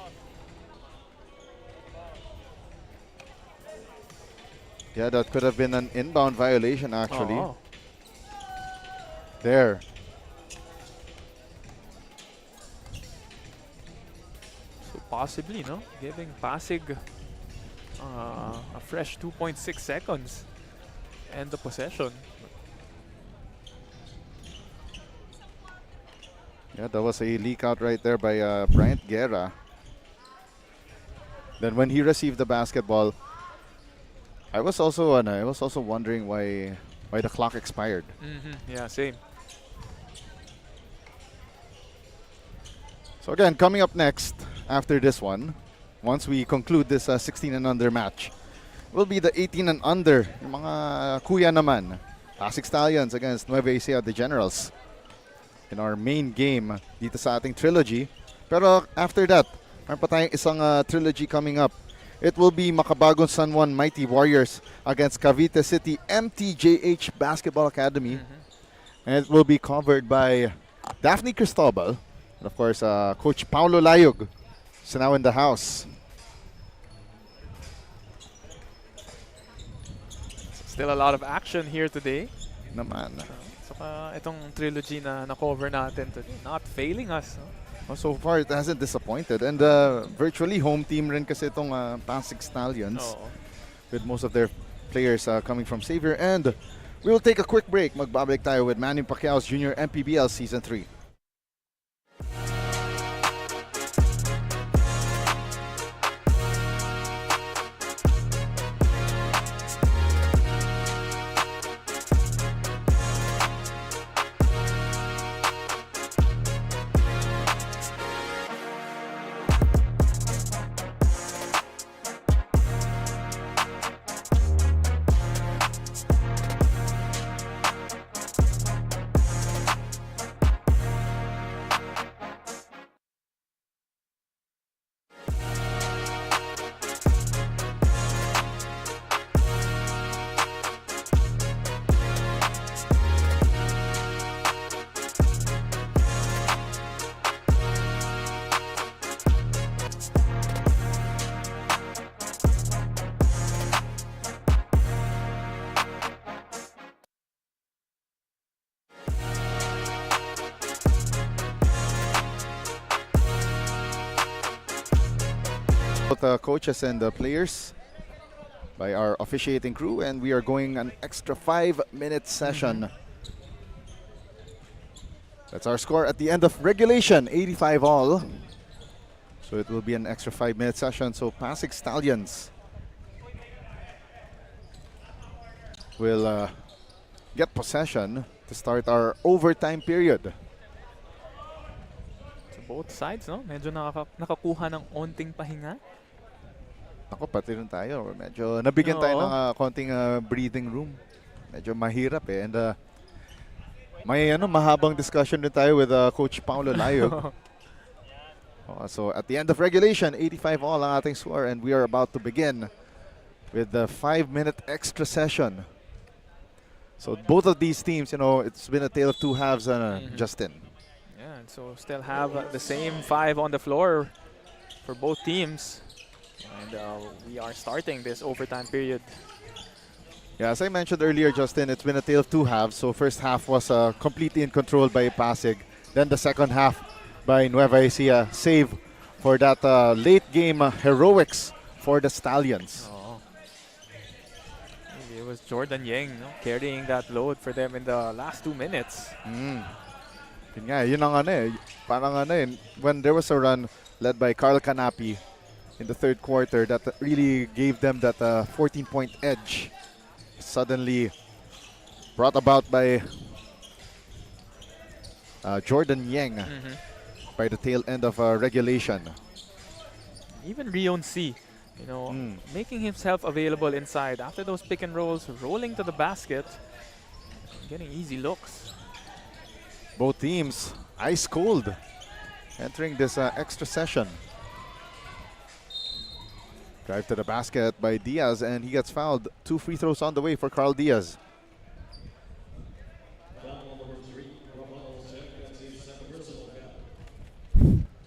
[SPEAKER 3] Yeah, that could have been an inbound violation, actually. There.
[SPEAKER 4] So possibly, no? Giving Pasig a fresh 2.6 seconds and the possession.
[SPEAKER 3] Yeah, that was a leak out right there by Bryant Guerra. Then when he received the basketball, I was also wondering why the clock expired.
[SPEAKER 4] Yeah, same.
[SPEAKER 3] So again, coming up next after this one, once we conclude this 16 and under match, will be the 18 and under, yung mga kuya naman, PASIG Stallions against Nueva Ecija, the Generals, in our main game dito sa ating trilogy. Pero after that, meron pa tayong isang trilogy coming up. It will be Makabagong San Juan Mighty Warriors against Cavite City MTJH Basketball Academy. And it will be covered by Daphne Cristobal and of course Coach Paulo Layog is now in the house.
[SPEAKER 4] Still a lot of action here today.
[SPEAKER 3] Naman.
[SPEAKER 4] Saka itong trilogy na na-cover natin today, not failing us. No?
[SPEAKER 3] Well, so far, it hasn't disappointed. And virtually home team rin kasi itong PASIG Stallions with most of their players coming from Xavier. And we will take a quick break. Magbabalik tayo with Manny Pacquiao's Junior MPBL Season 3. Both the coaches and the players by our officiating crew, and we are going an extra 5-minute session. That's our score at the end of regulation, 85 all. So it will be an extra 5-minute session. So PASIG Stallions will get possession to start our overtime period.
[SPEAKER 4] Both sides, no? Medyo nakakuha ng onting pahinga.
[SPEAKER 3] Ako, pati rin tayo. Medyo nabigyan tayo ng konting breathing room. Medyo mahirap eh. And May mahabang discussion din tayo with Coach Paulo Layog. So at the end of regulation, 85 all ang ating score, and we are about to begin with the 5-minute extra session. So both of these teams, it's been a tale of two halves, Justin.
[SPEAKER 4] Yeah, and so still have the same 5 on the floor for both teams. And we are starting this overtime period.
[SPEAKER 3] Yeah, as I mentioned earlier, Justin, it's been a tale of two halves. So first half was completely in control by Pasig. Then the second half by Nueva Ecija, save for that late game heroics for the Stallions.
[SPEAKER 4] Oh. It was Jordan Yang carrying that load for them in the last 2 minutes.
[SPEAKER 3] Yun nga, yun ang parang when there was a run led by Carl Canapi in the third quarter that really gave them that 14-point edge, suddenly brought about by Jordan Yang by the tail end of regulation.
[SPEAKER 4] Even Rion C, making himself available inside after those pick and rolls, rolling to the basket, getting easy looks.
[SPEAKER 3] Both teams ice cold entering this extra session. Drive to the basket by Diaz, and he gets fouled. 2 free throws on the way for Carl Diaz.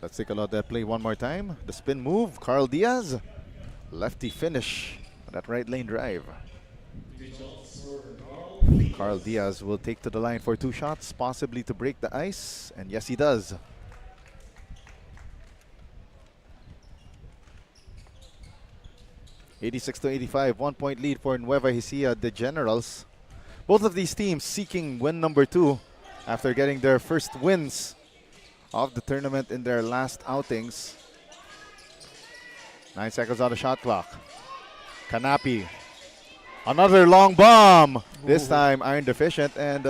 [SPEAKER 3] Let's take a look at that play one more time. The spin move, Carl Diaz. Lefty finish on that right lane drive. Carl Diaz will take to the line for 2 shots, possibly to break the ice, and yes, he does. $86-85, 1-point lead for Nueva Ecija, the Generals. Both of these teams seeking win number 2 after getting their first wins of the tournament in their last outings. 9 seconds on the shot clock. Canapi. Another long bomb. This time iron deficient, and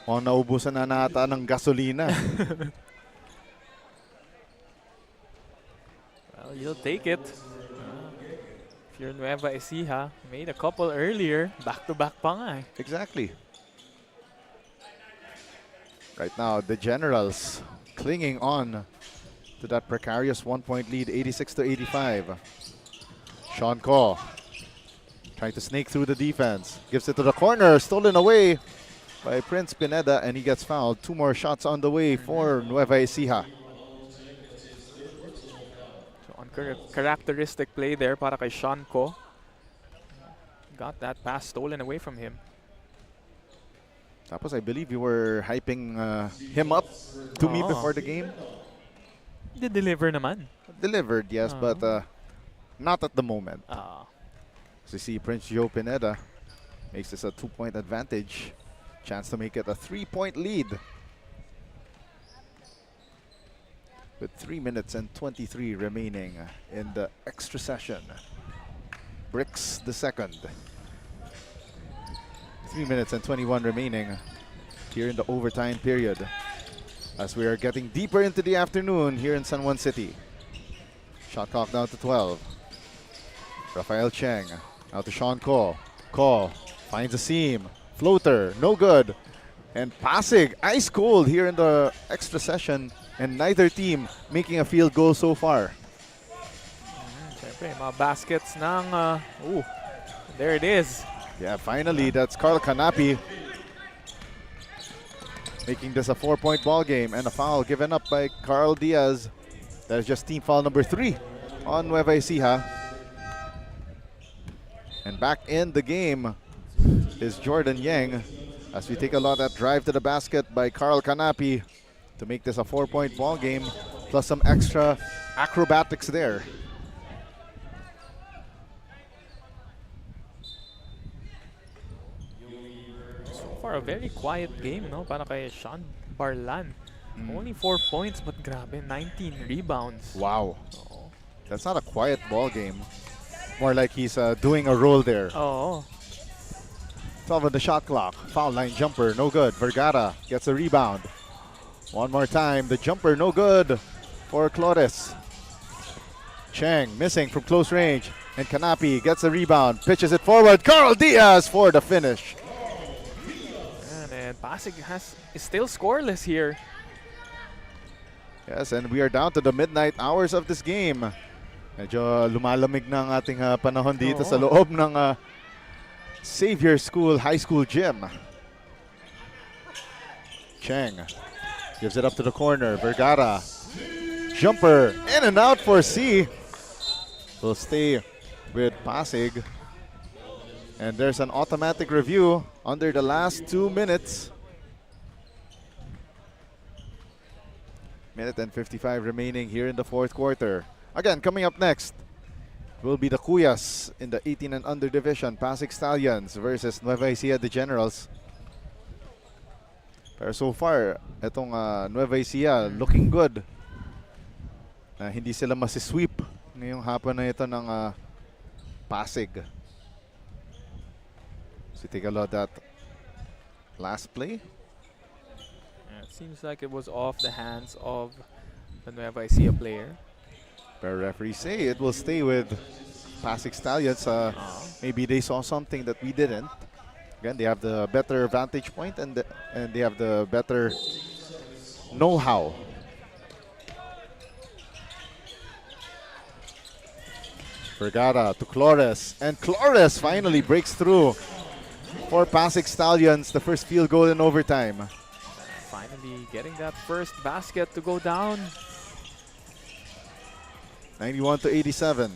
[SPEAKER 3] naubusan na nata ng gasolina.
[SPEAKER 4] Well, you'll take it. If you're Nueva Ecija, made a couple earlier, back-to-back pa nga eh.
[SPEAKER 3] Exactly. Right now, the Generals clinging on to that precarious 1-point lead, 86-85. Sean Ko trying to snake through the defense. Gives it to the corner, stolen away by Prince Pineda, and he gets fouled. 2 more shots on the way for Nueva Ecija.
[SPEAKER 4] So uncharacteristic play there para kay Sean Ko. Got that pass stolen away from him.
[SPEAKER 3] Tapos I believe you were hyping him up to me before the game.
[SPEAKER 4] Deliver naman.
[SPEAKER 3] Delivered, yes, but not at the moment.
[SPEAKER 4] Ah.
[SPEAKER 3] As you see, Prince Joe Pineda makes this a 2-point advantage. Chance to make it a 3-point lead. With 3 minutes and 23 remaining in the extra session. Bricks the second. 3 minutes and 21 remaining here in the overtime period, as we are getting deeper into the afternoon here in San Juan City. Shot clock down to 12. Rafael Cheng out to Sean Ko. Ko finds a seam. Floater, no good. And Pasig, ice cold here in the extra session, and neither team making a field goal so far.
[SPEAKER 4] Siyempre, mga baskets ng... there it is.
[SPEAKER 3] Yeah, finally, that's Carl Canapi making this a 4-point ball game, and a foul given up by Carl Diaz. That is just team foul number 3 on Nueva Ecija. And back in the game is Jordan Yang, as we take a look at that drive to the basket by Carl Canapi to make this a 4-point ball game, plus some extra acrobatics there.
[SPEAKER 4] For a very quiet game, no? Para kay Sean Barlan. Only 4 points, but grabe, 19 rebounds.
[SPEAKER 3] Wow. That's not a quiet ball game. More like he's doing a roll there.
[SPEAKER 4] Oh.
[SPEAKER 3] 12 on the shot clock. Foul line jumper, no good. Vergara gets a rebound. One more time, the jumper, no good for Flores. Cheng missing from close range, and Canapi gets a rebound, pitches it forward. Carl Diaz for the finish.
[SPEAKER 4] And Pasig is still scoreless here.
[SPEAKER 3] Yes, and we are down to the midnight hours of this game. Medyo lumalamig na ang ating panahon dito sa loob ng Xavier School High School Gym. Cheng gives it up to the corner. Vergara. Jumper in and out for C. Will stay with Pasig. And there's an automatic review under the last 2 minutes. Minute and 55 remaining here in the fourth quarter. Again, coming up next will be the Cuyas in the 18 and under division. Pasig Stallions versus Nueva Ecija the Generals. Pero so far, itong Nueva Ecija looking good. Hindi sila masisweep ngayong hapon na ito ng Pasig. So take a look at that last play.
[SPEAKER 4] Yeah, it seems like it was off the hands of the Nueva Ecija player.
[SPEAKER 3] Pero referees say it will stay with Pasig Stallions. Maybe they saw something that we didn't. Again, they have the better vantage point and they have the better know-how. Vergara to Flores, and Flores finally breaks through for Pasig Stallions, the first field goal in overtime.
[SPEAKER 4] Finally getting that first basket to go down.
[SPEAKER 3] 91 to 87.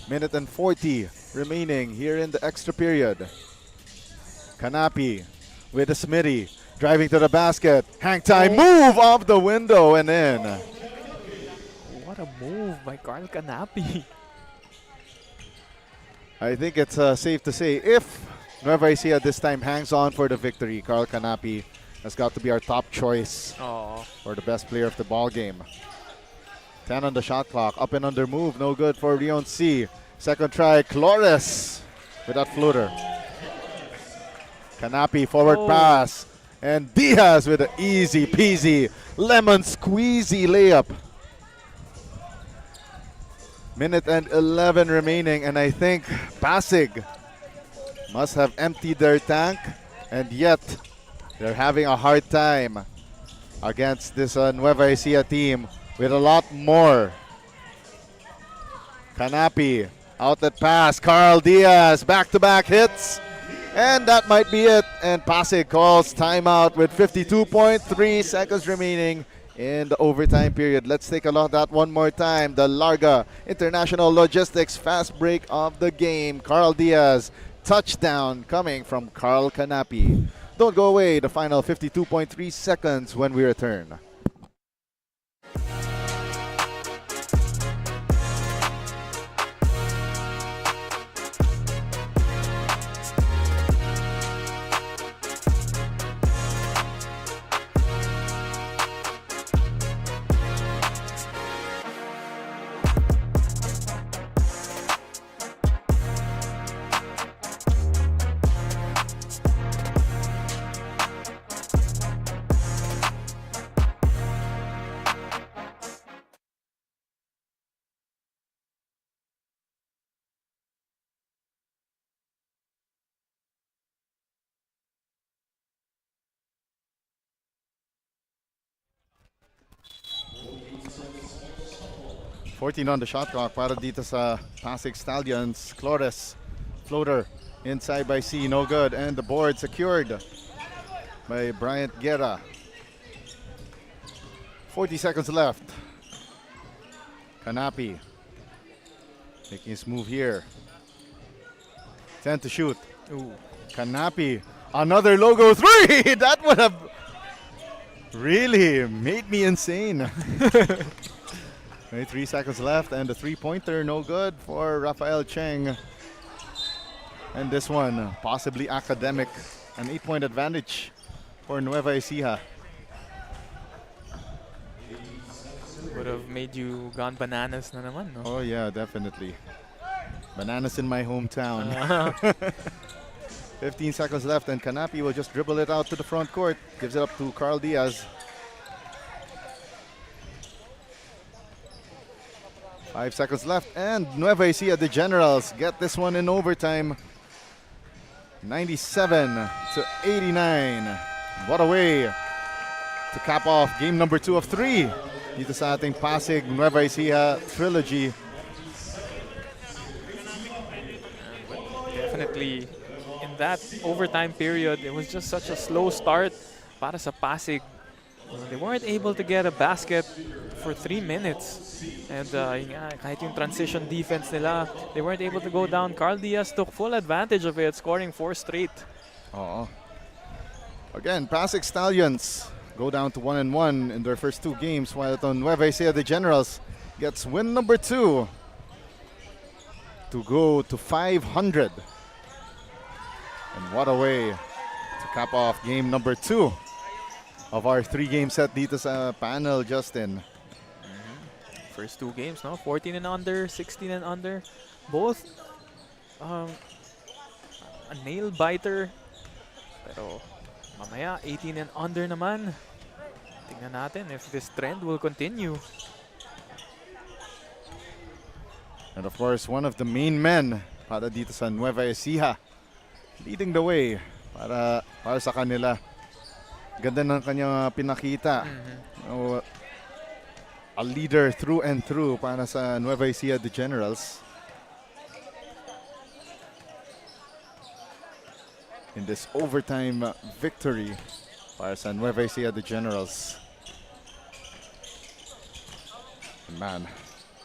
[SPEAKER 3] Minute and 40 remaining here in the extra period. Kanapi with a Smitty, driving to the basket. Hang time, move off the window and in.
[SPEAKER 4] What a move by Carl Kanapi.
[SPEAKER 3] I think it's safe to say if Nueva Ecija this time hangs on for the victory, Carl Kanapi has got to be our top choice for the best player of the ball game. 10 on the shot clock, up and under move, no good for Rion C. Second try, Flores with that floater. Kanapi forward pass, and Diaz with an easy peasy lemon squeezy layup. Minute and 11 remaining, and I think Pasig must have emptied their tank, and yet they're having a hard time against this Nueva Ecija team with a lot more. Kanapi, outlet pass, Carl Diaz, back-to-back hits, and that might be it. And Pasig calls timeout with 52.3 seconds remaining in the overtime period. Let's take a look at that one more time. The Larga International Logistics fast break of the game. Carl Diaz, touchdown coming from Carl Kanapi. Don't go away, the final 52.3 seconds when we return. .14 on the shot clock para dito sa Pasig Stallions. Flores, floater inside by C, no good. And the board secured by Bryant Guerra. 40 seconds left. Kanapi making his move here. 10 to shoot. Kanapi, another logo three! That would have really made me insane. 23 seconds left, and the three-pointer no good for Rafael Cheng. And this one, possibly academic. An 8-point advantage for Nueva Ecija.
[SPEAKER 4] Would have made you gone bananas na naman, no?
[SPEAKER 3] Oh yeah, definitely. Bananas in my hometown. 15 seconds left, and Kanapi will just dribble it out to the front court. Gives it up to Carl Diaz. 5 seconds left, and Nueva Ecija, the Generals, get this one in overtime. 97 to 89. What a way to cap off game number 2 of 3 dito sa ating Pasig Nueva Ecija trilogy.
[SPEAKER 4] Definitely, in that overtime period, it was just such a slow start para sa Pasig. They weren't able to get a basket for 3 minutes. And yun nga, kahit yung transition defense nila, they weren't able to go down. Carl Diaz took full advantage of it, scoring 4 straight.
[SPEAKER 3] Again, Pasig Stallions go down to 1-1 in their first 2 games, while ito Nueva Ecija the Generals gets win number 2 to go to 500. And what a way to cap off game number 2 of our 3-game set dito sa panel, Justin.
[SPEAKER 4] First 2 games, no? 14 and under, 16 and under. Both a nail biter. Pero mamaya 18 and under naman. Tingnan natin if this trend will continue.
[SPEAKER 3] And of course, one of the main men para dito sa Nueva Ecija, leading the way para sa kanila. Ganda ng kanyang pinakita. A leader through and through para sa Nueva Ecija the Generals. In this overtime victory para sa Nueva Ecija the Generals. Man,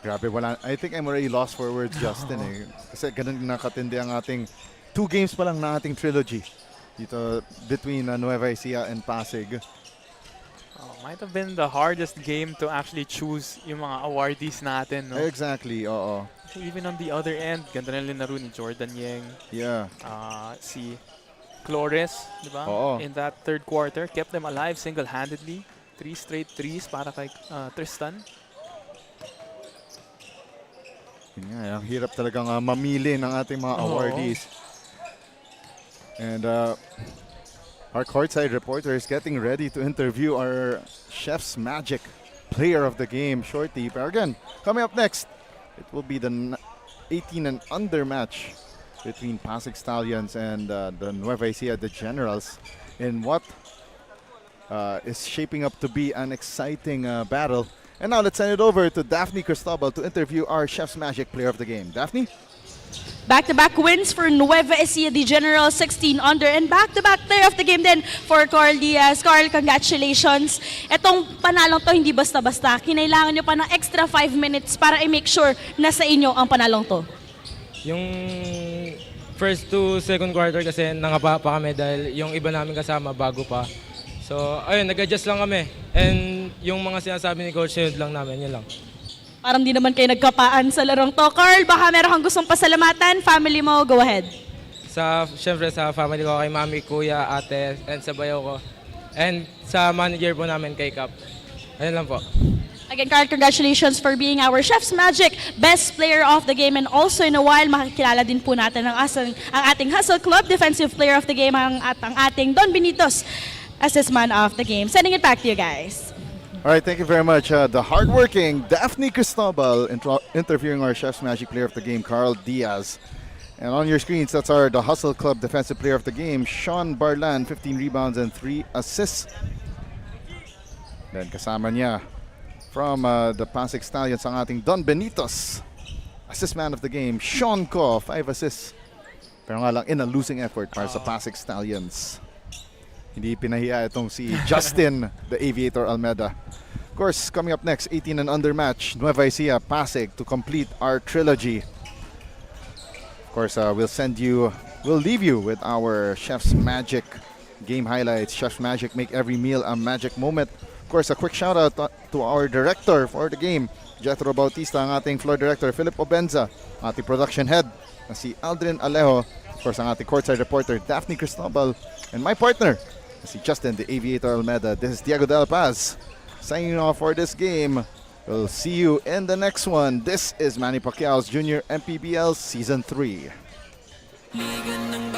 [SPEAKER 3] grabe wala. I think I'm already lost for words, Justin. Kasi ganun nakatindi ang ating 2 games pa lang na ating trilogy dito between Nueva Ecija and Pasig.
[SPEAKER 4] Might have been the hardest game to actually choose yung mga awardees natin, no?
[SPEAKER 3] Exactly, oo.
[SPEAKER 4] Even on the other end, ganda na linaro ni Jordan Yeng.
[SPEAKER 3] Yeah.
[SPEAKER 4] Si Flores, di ba?
[SPEAKER 3] Oo.
[SPEAKER 4] In that third quarter, kept them alive single-handedly. 3 straight threes para kay Tristan.
[SPEAKER 3] Yun nga, ang hirap talagang mamili ng ating mga awardees. And our courtside reporter is getting ready to interview our Chef's Magic player of the game shortly. But again, coming up next, it will be the 18 and under match between Pasig Stallions and the Nueva Ecija the Generals in what is shaping up to be an exciting battle. And now let's send it over to Daphne Cristobal to interview our Chef's Magic player of the game. Daphne?
[SPEAKER 6] Back-to-back wins for Nueva Ecija the General, 16 under, and back-to-back player of the game din for Carl Diaz. Carl, congratulations. Etong panalong to hindi basta-basta. Kinailangan nyo pa ng extra 5 minutes para i-make sure na sa inyo ang panalong to.
[SPEAKER 7] Yung first to second quarter kasi nangapa pa kami dahil yung iba namin kasama bago pa. So ayun, nag-adjust lang kami. And yung mga sinasabi ni Coach, yun lang namin, yun lang.
[SPEAKER 6] Parang di naman kayo nagkapaan sa larong to. Carl, baka meron kang gustong pasalamatan. Family mo, go ahead.
[SPEAKER 7] Siyempre sa family ko, kay mami, kuya, ate, and sa bayaw ko. And sa manager po namin, kay Cap. Ayun lang po.
[SPEAKER 6] Again, Carl, congratulations for being our Chef's Magic best player of the game. And also in a while, makikilala din po natin ang ating Hustle Club defensive player of the game, ang ating Don Benitos assist man of the game. Sending it back to you guys.
[SPEAKER 3] All right, thank you very much. The hardworking Daphne Cristobal interviewing our Chef's Magic player of the game, Carl Diaz. And on your screens, that's the Hustle Club defensive player of the game, Sean Barlan, 15 rebounds and 3 assists. Then kasama niya from the Pasig Stallions ang ating Don Benitos, assist man of the game, Sean Ko, 5 assists. Pero nga lang in a losing effort para sa Pasig Stallions. Hindi pinahiya itong si Justin, the Aviator Almeida. Of course, coming up next, 18 and under match, Nueva Ecija, Pasig to complete our trilogy. Of course, we'll leave you with our Chef's Magic game highlights. Chef's Magic, make every meal a magic moment. Of course, a quick shout out to our director for the game, Jethro Bautista, ang ating floor director, Philip Obenza, ating production head, na si Aldrin Alejo, of course, ang ating courtside reporter, Daphne Cristobal, and my partner, si Justin, the Aviator Almeida. This is Diego Del Paz signing off for this game. We'll see you in the next one. This is Manny Pacquiao's Junior MPBL Season 3.
[SPEAKER 2] Liga ng